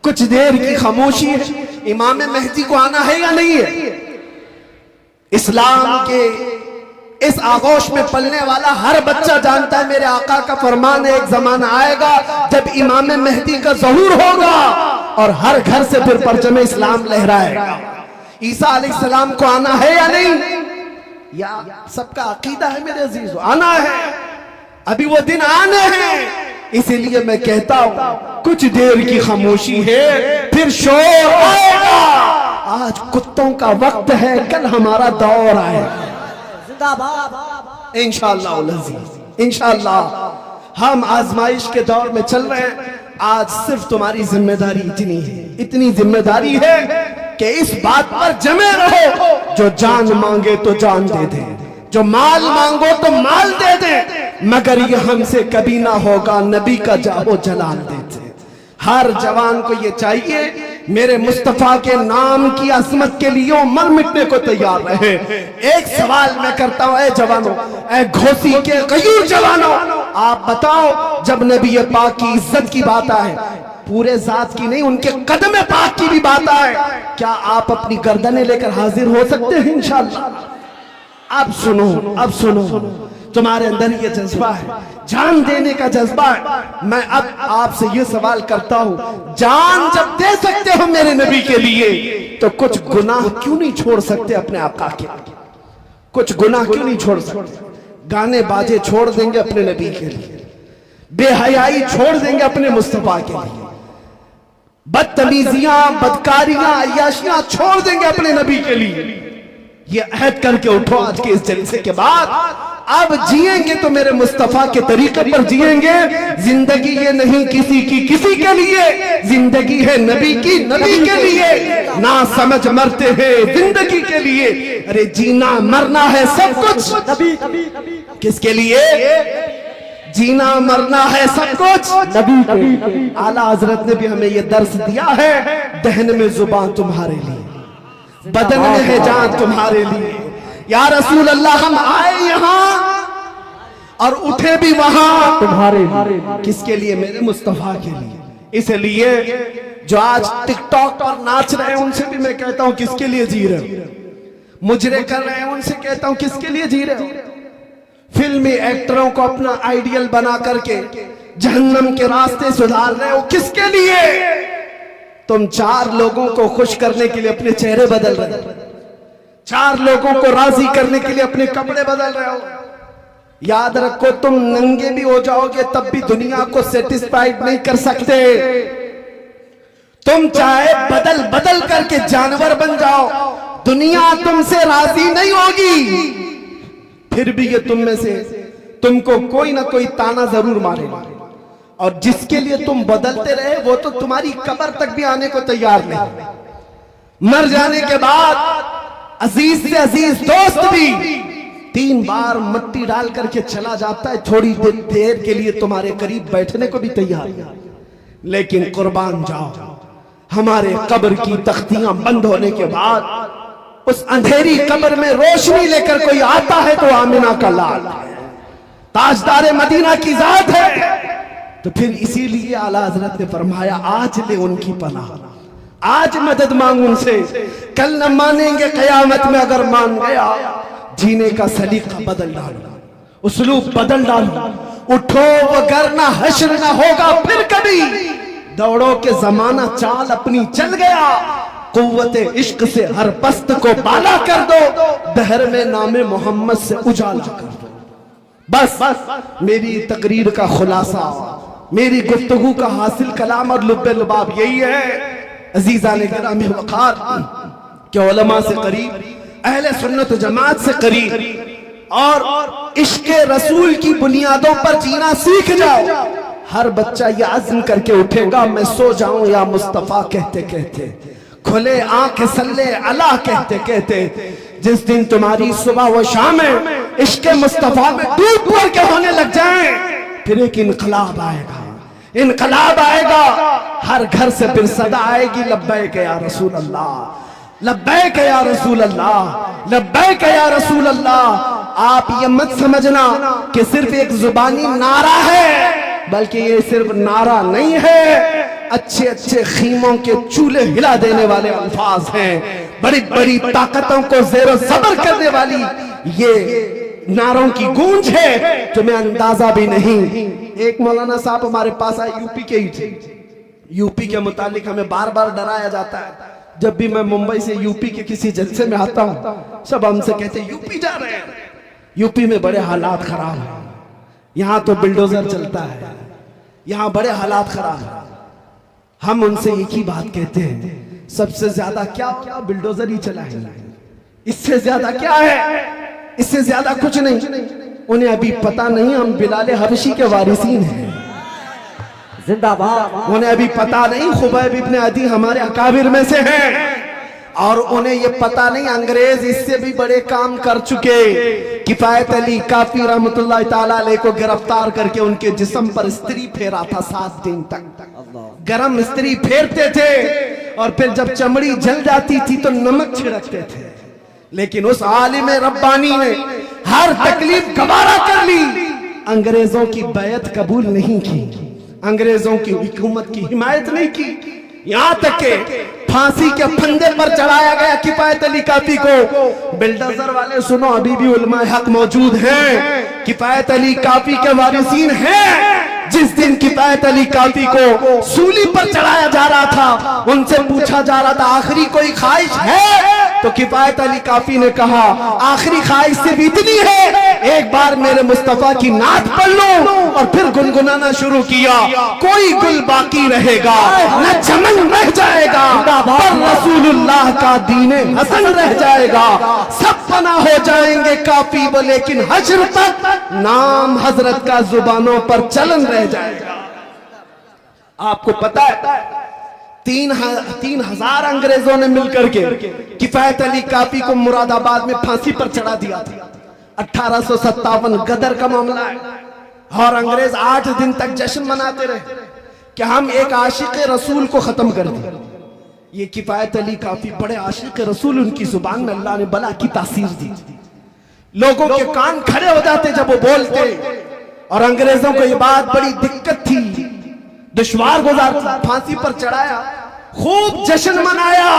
کچھ دیر کی خاموشی ہے۔ امام مہدی کو آنا ہے یا نہیں ہے؟ اسلام کے اس آغوش میں پلنے والا ہر بچہ جانتا ہے میرے آقا کا فرمان ہے، ایک زمانہ آئے گا جب امام مہدی کا ظہور ہوگا اور ہر گھر سے پھر پرچم اسلام لہرائے گا۔ عیسیٰ علیہ السلام کو آنا ہے یا نہیں؟ یا سب کا عقیدہ ہے میرے عزیزو، آنا ہے، ابھی وہ دن آنے ہیں۔ اسی لیے میں کہتا ہوں کچھ دیر کی خاموشی ہے پھر شور آئے گا۔ آج کتوں کا وقت ہے، کل ہمارا دور آئے گا زندہ باد انشاءاللہ العزیز۔ انشاءاللہ ہم آزمائش کے دور میں چل رہے ہیں، آج صرف تمہاری ذمہ داری اتنی ہے، اتنی ذمہ داری ہے کہ اس بات پر جمے رہو، جو جان مانگے تو جان دے دے، جو مال مانگو تو مال دے دے، مگر یہ ہم سے کبھی نہ ہوگا نبی کا جاہو جلال دیتے۔ ہر جوان کو یہ چاہیے میرے مصطفیٰ کے نام کی عظمت کے لیے مر مٹنے کو تیار رہے۔ ایک سوال میں کرتا ہوں، اے جوانوں، اے گھوسی کے غیور جوانوں، آپ بتاؤ جب نبی پاک کی عزت کی بات آئے، پورے ذات کی نہیں ان کے قدم پاک کی بھی بات آئے، کیا آپ اپنی گردنیں لے کر حاضر ہو سکتے ہیں؟ انشاءاللہ۔ اب سنو تمہارے اندر یہ جذبہ ہے، جان دینے کا جذبہ ہے۔ میں اب آپ سے یہ سوال کرتا ہوں، جان جب دے سکتے ہو میرے نبی کے لیے تو کچھ گناہ کیوں نہیں چھوڑ سکتے اپنے آقا کے؟ کچھ گناہ کیوں نہیں چھوڑ سکتے؟ گانے باجے چھوڑ دیں گے اپنے نبی کے لیے، بے حیائی چھوڑ دیں گے اپنے مصطفیٰ کے لیے، بدتمیزیاں، بدکاریاں، عیاشیاں چھوڑ دیں گے اپنے نبی کے لیے۔ یہ عہد کر کے اٹھو آج کے اس جلسے کے بعد، اب جئیں گے تو میرے مصطفیٰ کے طریقے پر جئیں گے۔ زندگی یہ نہیں کسی کی کسی کے لیے، زندگی ہے نبی کی نبی کے لیے۔ نہ سمجھ مرتے ہیں زندگی کے لیے، ارے جینا مرنا ہے سب کچھ نبی کس کے لیے؟ جینا مرنا ہے سب کچھ نبی اعلیٰ حضرت نے بھی ہمیں یہ درس دیا ہے، دہن میں زبان تمہارے لیے، بدن میں ہے جان تمہارے لیے۔ یا رسول اللہ ہم آئے یہاں اور اٹھے بھی وہاں تمہارے کس کے لیے؟ میرے مصطفیٰ کے لیے۔ اس لیے جو آج ٹک ٹاک پر ناچ رہے ہیں ان سے بھی میں کہتا ہوں کس کے لیے جی رہے ہو؟ مجرے کر رہے ہیں ان سے کہتا ہوں کس کے لیے جی رہے ہو؟ فلمی ایکٹروں کو اپنا آئیڈیل بنا کر کے جہنم کے راستے سدھار رہے ہو کس کے لیے؟ تم چار لوگوں کو خوش کرنے کے لیے اپنے چہرے بدل رہے ہو، چار لوگوں کو راضی کرنے کے لیے اپنے کپڑے بدل رہے ہو۔ یاد رکھو تم ننگے بھی ہو جاؤ گے تب بھی دنیا کو سیٹسفائیڈ نہیں کر سکتے۔ تم چاہے بدل بدل کر کے جانور بن جاؤ، دنیا تم سے راضی نہیں ہوگی، پھر بھی یہ تم میں سے تم کو کوئی نہ کوئی تانا ضرور مارے گا، اور جس کے لیے تم بدلتے رہے وہ تو تمہاری قبر تک بھی آنے کو تیار نہیں۔ مر جانے کے بعد عزیز سے عزیز دوست بھی 3 بار مٹی ڈال کر کے چلا جاتا ہے، تھوڑی دیر کے لیے تمہارے قریب بیٹھنے کو بھی تیار نہیں، لیکن قربان جاؤ ہمارے قبر کی تختیاں بند ہونے کے بعد اس اندھیری قبر میں روشنی لے کر کوئی آتا ہے تو آمنہ کا لال ہے، تاجدار مدینہ کی ذات ہے۔ تو پھر اسی لیے اعلیٰ حضرت نے فرمایا آج لے ان کی پناہ، آج مدد مانگ ان سے، کل نہ مانیں گے قیامت میں اگر مان گیا۔ جینے کا سلیقہ بدل ڈالو، اسلوب بدل ڈالو، اٹھو وگرنہ حشر نہ ہوگا پھر کبھی، دوڑو کہ زمانہ چال اپنی چل گیا، قوت عشق سے ہر پست کو بالا کر دو، دہر میں نام محمد سے اجالا کر دو۔ بس میری تقریر کا خلاصہ، میری گفتگو کا حاصل کلام اور لب لباب یہی ہے عزیزان گرامی وقار کہ علماء سے قریب اہل سنت و جماعت سے قریب اور عشق رسول کی بنیادوں پر جینا سیکھ جاؤ. ہر بچہ یہ عزم کر کے اٹھے گا میں سو جاؤں یا مصطفیٰ کہتے کہتے, کھلے آنکھ صلی اللہ کہتے کہتے. جس دن تمہاری صبح و شامیں عشق مصطفیٰ میں ڈوب پڑ کے ہونے لگ جائیں, پھر ایک انقلاب آئے گا, انقلاب آئے گا. ہر گھر سے پھر صدا آئے گی لبیک یا رسول اللہ, لبیک یا رسول اللہ, لبیک یا رسول اللہ. آپ یہ مت سمجھنا کہ صرف ایک زبانی نعرہ ہے, بلکہ یہ صرف نعرہ نہیں ہے, اچھے اچھے خیموں کے چولہے ہلا دینے والے الفاظ ہیں, بڑی بڑی طاقتوں کو زیر و زبر کرنے والی یہ نعروں کی گونج ہے, تمہیں اندازہ بھی نہیں. ایک مولانا صاحب ہمارے پاس آئے, یو پی کے ہی تھے. یو پی کے متعلق ہمیں بار بار ڈرایا جاتا ہے. جب بھی میں ممبئی سے یو پی کے کسی جلسے میں آتا ہوں, سب ہم سے کہتے ہیں یو پی جا رہے ہیں, یو پی میں بڑے حالات خراب ہیں, یہاں تو بلڈوزر چلتا ہے, یہاں بڑے حالات خراب ہیں. ہم ان سے ایک ہی بات کہتے ہیں, سب سے زیادہ کیا ہوگا, بلڈوزر ہی چلا ہے, اس سے زیادہ کیا ہے, اس سے زیادہ کچھ نہیں. انہیں ابھی پتا نہیں ہم بلال حبشی کے وارثین ہیں, زندہ باد. انہیں ابھی پتا نہیں خبیب ابن عدی ہمارے اکابر میں سے ہیں, اور انہیں یہ پتا نہیں انگریز اس سے بھی بڑے کام کر چکے. کفایت علی کافی رحمت اللہ تعالیٰ علیہ کو گرفتار کر کے ان کے جسم پر استری پھیرا تھا 7 دن تک, گرم استری پھیرتے تھے, اور پھر جب چمڑی جل جاتی تھی تو نمک چھڑکتے تھے. لیکن اس عالم ربانی نے ہر تکلیف گوارا کر لی, انگریزوں کی بیعت قبول نہیں کی, انگریزوں کی حکومت کی حمایت نہیں کی, یہاں تک کہ پھانسی کے پھندے پر چڑھایا گیا کفایت علی کافی کو. بلڈوزر والے سنو, ابھی بھی علماء حق موجود ہیں, کفایت علی کافی کے وارثین ہیں. جس دن کفایت علی کافی کو سولی پر چڑھایا جا رہا تھا, ان سے پوچھا جا رہا تھا آخری کوئی خواہش ہے, تو کفایت علی کافی نے کہا آخری خواہش صرف اتنی ہے, ایک بار میرے مصطفیٰ کی نعت پڑھ لو. اور پھر گنگنانا شروع کیا, کوئی گل باقی رہے گا نہ چمن رہ جائے گا, پر رسول اللہ کا دین حسن رہ جائے گا. سب فنا ہو جائیں گے کافی وہ, لیکن حشر تک نام حضرت کا زبانوں پر چلن رہ جائے گا. آپ کو پتا ہے 3,000 انگریزوں نے مل کر کے کفایت علی کافی کو مراد آباد میں پھانسی پر چڑھا دیا تھا. 1857 غدر کا معاملہ ہے, اور انگریز 8 دن تک جشن مناتے رہے کہ ہم ایک عاشق رسول کو ختم کر دیں. یہ کفایت علی کافی بڑے عاشق رسول, ان کی زبان میں اللہ نے بلا کی تاثیر دی, لوگوں کے کان کھڑے ہو جاتے جب وہ بولتے. اور انگریزوں کو یہ بات بڑی دقت تھی, دشوار گزار تھی. پھانسی پر چڑھایا, خوب جشن منایا.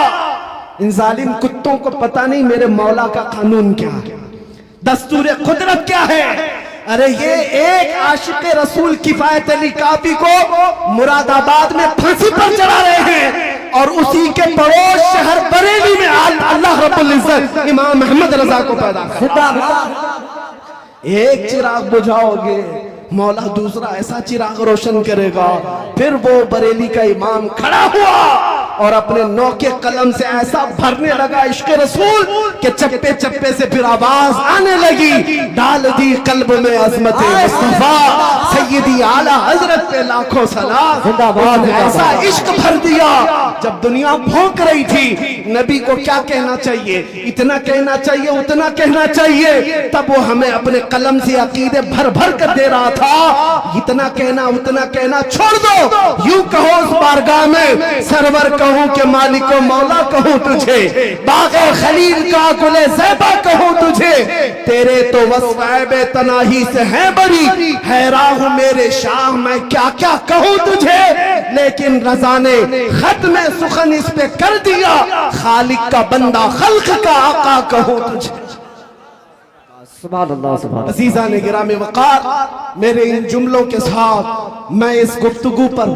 ان ظالم کتوں کو پتا نہیں میرے مولا کا قانون کیا ہے, دستور قدرت کیا ہے. ارے یہ ایک عاشق رسول کفایت علی کافی کو مراد آباد میں پھانسی پر چڑھا رہے ہیں, اور اسی کے پڑوس شہر بریلی میں اللہ رب العزت امام محمد رضا کو پیدا کیا. ایک چراغ بجھاؤ گے, مولا دوسرا ایسا چراغ روشن کرے گا. پھر وہ بریلی کا امام کھڑا ہوا اور اپنے نو کے قلم سے ایسا بھرنے لگا عشق رسول کہ چپے چپے سے پھر آواز آنے لگی, ڈال دی قلب میں عظمت مصطفیٰ سیدی اعلیٰ حضرت پہ لاکھوں سلام. ایسا عشق بھر دیا جب دنیا بھونک رہی تھی. نبی کو کیا کہنا چاہیے, اتنا کہنا چاہیے, اتنا کہنا چاہیے, تب وہ ہمیں اپنے قلم سے عقیدے بھر بھر کر دے رہا تھا. اتنا کہنا اتنا کہنا چھوڑ دو, یوں کہو اس بارگاہ میں سرور کہوں کہ مالک و مولا کہوں تجھے, باغ خلیل کا گل زیبا کہوں تجھے. تیرے تو وصف عیب تناہی سے ہے بری, حیران ہوں میرے شاہ میں کیا کیا کہوں تجھے. لیکن رضا نے ختم سخن اس پہ کر دیا, خالق کا بندہ خلق کا آقا کہوں تجھے. سبحان اللہ سبحان. عزیزان گرامی وقار, میرے ان جملوں کے ساتھ میں اس گفتگو پر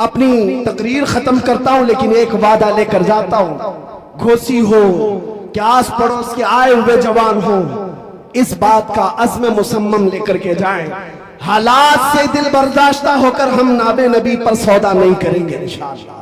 اپنی تقریر ختم کرتا ہوں, لیکن ایک وعدہ لے کر جاتا ہوں. گھوسی ہو کہ آس پڑوس کے آئے ہوئے جوان ہو, اس بات کا عزم مصمم لے کر کے جائیں. حالات سے دل برداشتہ ہو کر ہم نام نبی پر سودا نہیں کریں گے انشاءاللہ.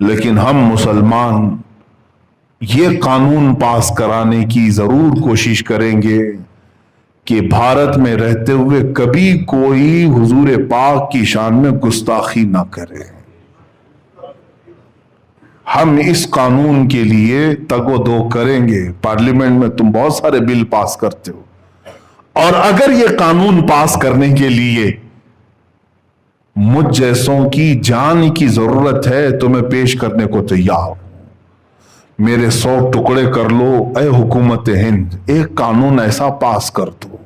لیکن ہم مسلمان یہ قانون پاس کرانے کی ضرور کوشش کریں گے کہ بھارت میں رہتے ہوئے کبھی کوئی حضور پاک کی شان میں گستاخی نہ کرے. ہم اس قانون کے لیے تگ و دو کریں گے. پارلیمنٹ میں تم بہت سارے بل پاس کرتے ہو، اور اگر یہ قانون پاس کرنے کے لیے مجھ جیسوں کی جان کی ضرورت ہے تو میں پیش کرنے کو تیار ہوں. میرے 100 ٹکڑے کر لو اے حکومت ہند، ایک قانون ایسا پاس کر دو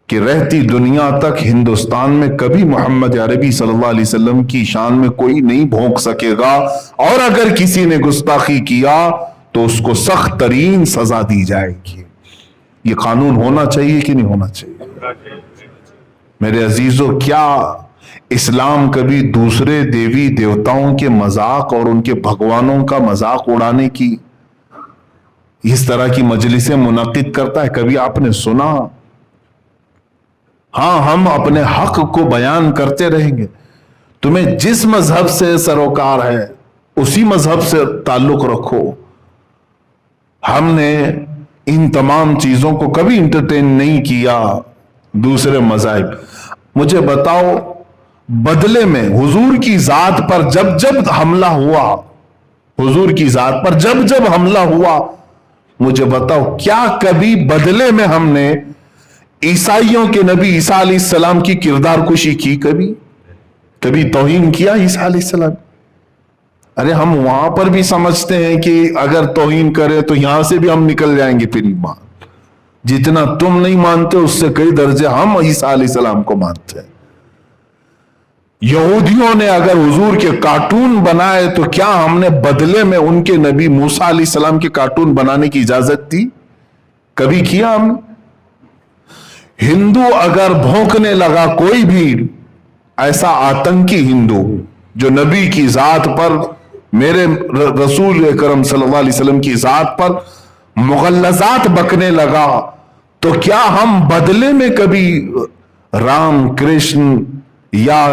کہ رہتی دنیا تک ہندوستان میں کبھی محمد عربی صلی اللہ علیہ وسلم کی شان میں کوئی نہیں بھونک سکے گا، اور اگر کسی نے گستاخی کیا تو اس کو سخت ترین سزا دی جائے گی. یہ قانون ہونا چاہیے کہ نہیں ہونا چاہیے؟ میرے عزیزو، کیا اسلام کبھی دوسرے دیوی دیوتاؤں کے مذاق اور ان کے بھگوانوں کا مذاق اڑانے کی اس طرح کی مجلسیں منعقد کرتا ہے؟ کبھی آپ نے سنا؟ ہاں، ہم اپنے حق کو بیان کرتے رہیں گے. تمہیں جس مذہب سے سروکار ہے اسی مذہب سے تعلق رکھو. ہم نے ان تمام چیزوں کو کبھی انٹرٹین نہیں کیا. دوسرے مذاہب، مجھے بتاؤ، بدلے میں حضور کی ذات پر جب جب حملہ ہوا، حضور کی ذات پر جب جب حملہ ہوا، مجھے بتاؤ کیا کبھی بدلے میں ہم نے عیسائیوں کے نبی عیسیٰ علیہ السلام کی کردار کشی کی؟ کبھی توہین کیا عیسیٰ علیہ السلام؟ ارے ہم وہاں پر بھی سمجھتے ہیں کہ اگر توہین کرے تو یہاں سے بھی ہم نکل جائیں گے پھر ایمان. جتنا تم نہیں مانتے اس سے کئی درجے ہم عیسیٰ علیہ السلام کو مانتے ہیں. یہودیوں نے اگر حضور کے کارٹون بنائے تو کیا ہم نے بدلے میں ان کے نبی موسیٰ علیہ السلام کے کارٹون بنانے کی اجازت دی؟ کبھی کیا ہم نے؟ ہندو اگر بھونکنے لگا، کوئی بھی ایسا آتنکی ہندو جو نبی کی ذات پر، میرے رسول اکرم صلی اللہ علیہ وسلم کی ذات پر مغلظات بکنے لگا، تو کیا ہم بدلے میں کبھی رام کرشن یا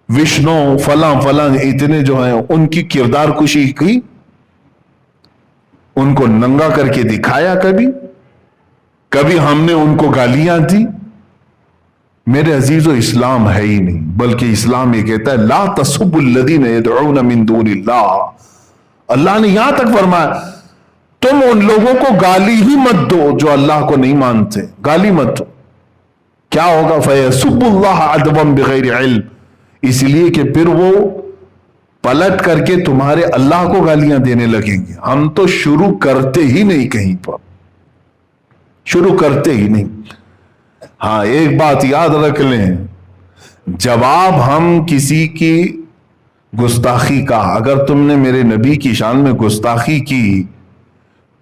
وشنو فلاں فلاں اتنے جو ہیں ان کی کردار کشی کی؟ ان کو ننگا کر کے دکھایا کبھی ہم نے ان کو گالیاں دی؟ میرے عزیزو، اسلام ہے ہی نہیں، بلکہ اسلام یہ کہتا ہے لا تسبوا الذین یدعون من دون اللہ. اللہ نے یہاں تک فرمایا تم ان لوگوں کو گالی ہی مت دو جو اللہ کو نہیں مانتے، گالی مت دو. کیا ہوگا؟ فَيَسُبُّ اللَّهَ عَدْوًا بِغَيْرِ عِلْمٍ، اس لیے کہ پھر وہ پلٹ کر کے تمہارے اللہ کو گالیاں دینے لگیں گے. ہم تو شروع کرتے ہی نہیں، کہیں پر شروع کرتے ہی نہیں. ہاں، ایک بات یاد رکھ لیں، جواب ہم کسی کی گستاخی کا، اگر تم نے میرے نبی کی شان میں گستاخی کی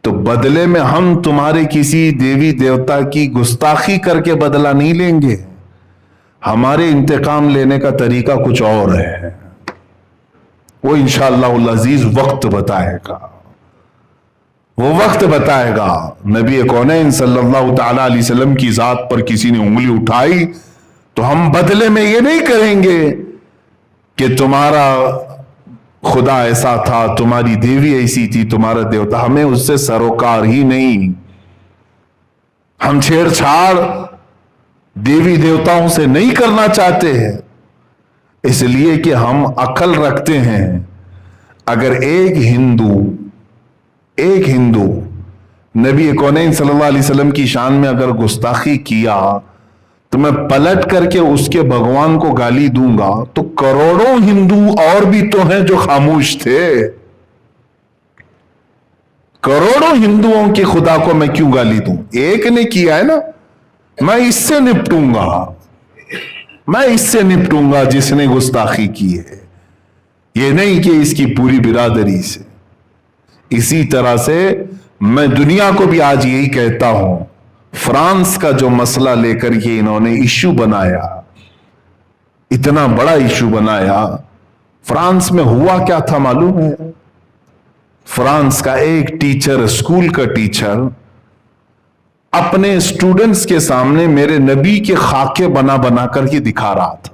تو بدلے میں ہم تمہارے کسی دیوی دیوتا کی گستاخی کر کے بدلہ نہیں لیں گے. ہمارے انتقام لینے کا طریقہ کچھ اور ہے، وہ انشاءاللہ العزیز وقت بتائے گا. وہ وقت بتائے گا. نبی کونین صلی اللہ تعالی علیہ وسلم کی ذات پر کسی نے انگلی اٹھائی تو ہم بدلے میں یہ نہیں کریں گے کہ تمہارا خدا ایسا تھا، تمہاری دیوی ایسی تھی، تمہارا دیوتا. ہمیں اس سے سروکار ہی نہیں. ہم چھیڑ چھاڑ دیوی دیوتاؤں سے نہیں کرنا چاہتے ہیں، اس لیے کہ ہم عقل رکھتے ہیں. اگر ایک ہندو نبی کونین صلی اللہ علیہ وسلم کی شان میں اگر گستاخی کیا تو میں پلٹ کر کے اس کے بھگوان کو گالی دوں گا تو کروڑوں ہندو اور بھی تو ہیں جو خاموش تھے. کروڑوں ہندوؤں کے خدا کو میں کیوں گالی دوں؟ ایک نے کیا ہے نا، میں اس سے نپٹوں گا جس نے گستاخی کی ہے، یہ نہیں کہ اس کی پوری برادری سے. اسی طرح سے میں دنیا کو بھی آج یہی کہتا ہوں، فرانس کا جو مسئلہ لے کر کے انہوں نے ایشو بنایا، اتنا بڑا ایشو بنایا، فرانس میں ہوا کیا تھا معلوم ہے؟ فرانس کا ایک ٹیچر، اسکول کا ٹیچر، اپنے اسٹوڈنٹس کے سامنے میرے نبی کے خاکے بنا بنا کر کے دکھا رہا تھا.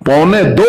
1.25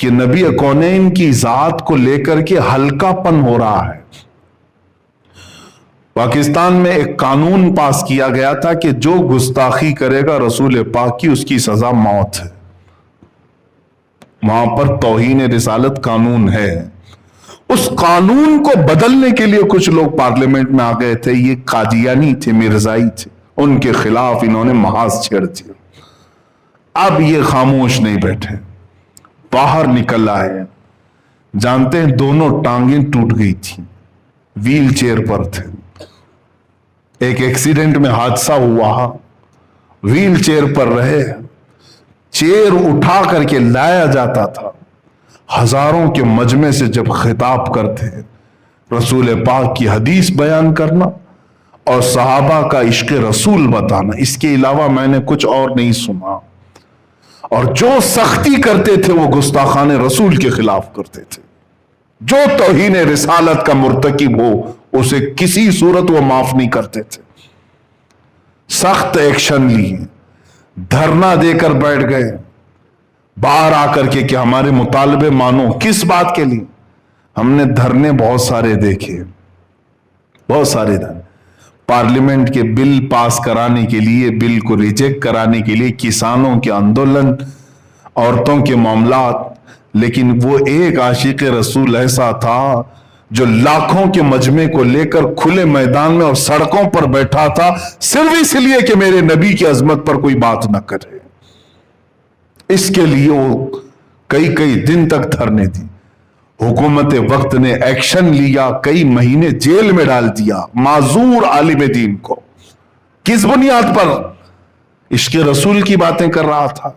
کہ نبی کونین کی ذات کو لے کر کے ہلکا پن ہو رہا ہے۔ پاکستان میں ایک قانون پاس کیا گیا تھا کہ جو گستاخی کرے گا رسول پاک کی، اس کی سزا موت ہے۔ وہاں پر توہین رسالت قانون ہے۔ اس قانون کو بدلنے کے لیے کچھ لوگ پارلیمنٹ میں آ گئے تھے، یہ قادیانی تھے، مرزائی تھے، ان کے خلاف انہوں نے محاذ چھیڑ دیا۔ اب یہ خاموش نہیں بیٹھے، باہر نکل آئے۔ جانتے ہیں دونوں ٹانگیں ٹوٹ گئی تھیں، ویل چیئر پر تھے۔ ایک ایکسیڈنٹ میں حادثہ ہوا، ویل چیئر پر رہے، چیئر اٹھا کر کے لایا جاتا تھا۔ ہزاروں کے مجمع سے جب خطاب کرتے رسول پاک کی حدیث بیان کرنا اور صحابہ کا عشق رسول بتانا، اس کے علاوہ میں نے کچھ اور نہیں سنا۔ اور جو سختی کرتے تھے وہ گستاخان رسول کے خلاف کرتے تھے۔ جو توہین رسالت کا مرتکب ہو اسے کسی صورت وہ معاف نہیں کرتے تھے۔ سخت ایکشن لیے، دھرنا دے کر بیٹھ گئے باہر آ کر کے کہ ہمارے مطالبے مانو۔ کس بات کے لیے؟ ہم نے دھرنے بہت سارے دیکھے، بہت سارے دھرنے، پارلیمنٹ کے بل پاس کرانے کے لیے، بل کو ریجیکٹ کرانے کے لیے، کسانوں کے آندولن، عورتوں کے معاملات۔ لیکن وہ ایک عاشق رسول ایسا تھا جو لاکھوں کے مجمع کو لے کر کھلے میدان میں اور سڑکوں پر بیٹھا تھا، صرف اس لیے کہ میرے نبی کی عظمت پر کوئی بات نہ کرے۔ اس کے لیے وہ کئی دن تک دھرنے دی۔ حکومت وقت نے ایکشن لیا، کئی مہینے جیل میں ڈال دیا معذور عالم دین کو۔ کس بنیاد پر؟ عشق رسول کی باتیں کر رہا تھا۔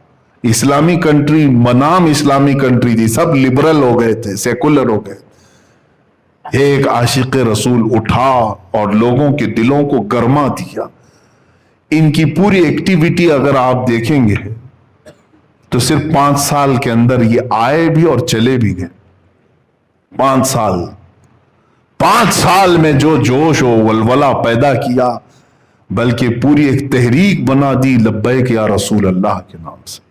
اسلامی کنٹری بنام اسلامی کنٹری تھی، سب لبرل ہو گئے تھے، سیکولر ہو گئے۔ ایک عاشق رسول اٹھا اور لوگوں کے دلوں کو گرما دیا۔ ان کی پوری ایکٹیویٹی اگر آپ دیکھیں گے تو صرف 5 سال کے اندر یہ آئے بھی اور چلے بھی گئے۔ 5 سال میں جو جوش و ولولہ پیدا کیا، بلکہ پوری ایک تحریک بنا دی لبیک یا رسول اللہ کے نام سے۔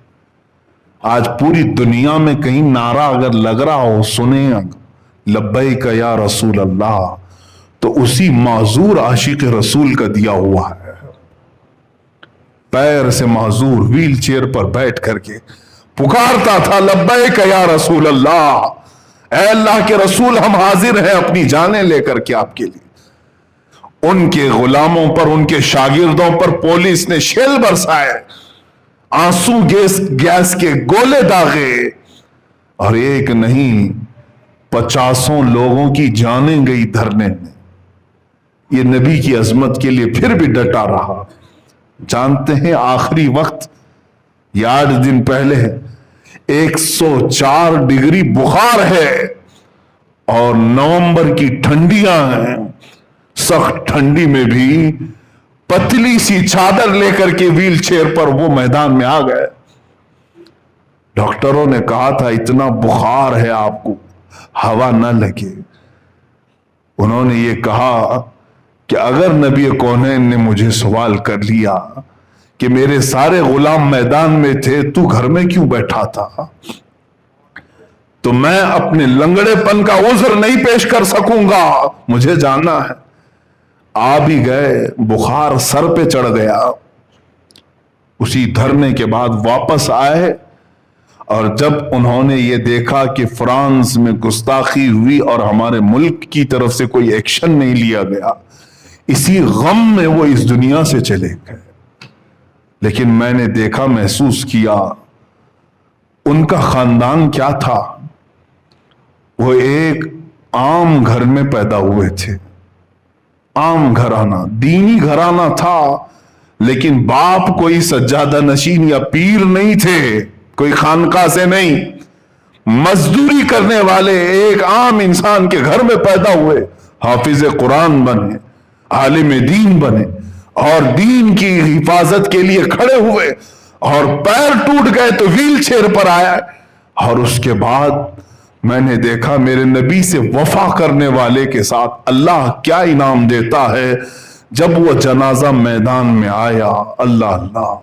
آج پوری دنیا میں کہیں نعرہ اگر لگ رہا ہو، سنیں لبیک یا رسول اللہ، تو اسی معذور عاشق رسول کا دیا ہوا ہے۔ پیر سے معذور ویل چیئر پر بیٹھ کر کے پکارتا تھا لبیک یا رسول اللہ، اے اللہ کے رسول ہم حاضر ہیں اپنی جانیں لے کر کے آپ کے لیے۔ ان کے غلاموں پر، ان کے شاگردوں پر پولیس نے شیل برسائے، آنسو گیس کے گولے داغے، اور ایک نہیں 50 لوگوں کی جانیں گئی دھرنے میں۔ یہ نبی کی عظمت کے لیے پھر بھی ڈٹا رہا۔ جانتے ہیں آخری وقت، یہ 8 دن پہلے 104 ڈگری بخار ہے اور نومبر کی ٹھنڈیاں ہیں۔ سخت ٹھنڈی میں بھی پتلی سی چادر لے کر کے ویل چیئر پر وہ میدان میں آ گئے۔ ڈاکٹروں نے کہا تھا اتنا بخار ہے آپ کو ہوا نہ لگے۔ انہوں نے یہ کہا کہ اگر نبی کونین نے مجھے سوال کر لیا کہ میرے سارے غلام میدان میں تھے، تو گھر میں کیوں بیٹھا تھا، تو میں اپنے لنگڑے پن کا عذر نہیں پیش کر سکوں گا، مجھے جاننا ہے۔ آ بھی گئے، بخار سر پہ چڑھ گیا۔ اسی دھرنے کے بعد واپس آئے، اور جب انہوں نے یہ دیکھا کہ فرانس میں گستاخی ہوئی اور ہمارے ملک کی طرف سے کوئی ایکشن نہیں لیا گیا، اسی غم میں وہ اس دنیا سے چلے گئے۔ لیکن میں نے دیکھا، محسوس کیا، ان کا خاندان کیا تھا۔ وہ ایک عام گھر میں پیدا ہوئے تھے، عام گھرانہ، دینی گھرانہ تھا، لیکن باپ کوئی سجادہ نشین یا پیر نہیں تھے، کوئی خانقاہ سے نہیں، مزدوری کرنے والے ایک عام انسان کے گھر میں پیدا ہوئے، حافظ قرآن بنے، عالم دین بنے، اور دین کی حفاظت کے لیے کھڑے ہوئے، اور پیر ٹوٹ گئے تو ویل چیئر پر آیا۔ اور اس کے بعد میں نے دیکھا میرے نبی سے وفا کرنے والے کے ساتھ اللہ کیا انعام دیتا ہے۔ جب وہ جنازہ میدان میں آیا، اللہ اللہ،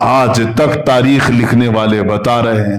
آج تک تاریخ لکھنے والے بتا رہے ہیں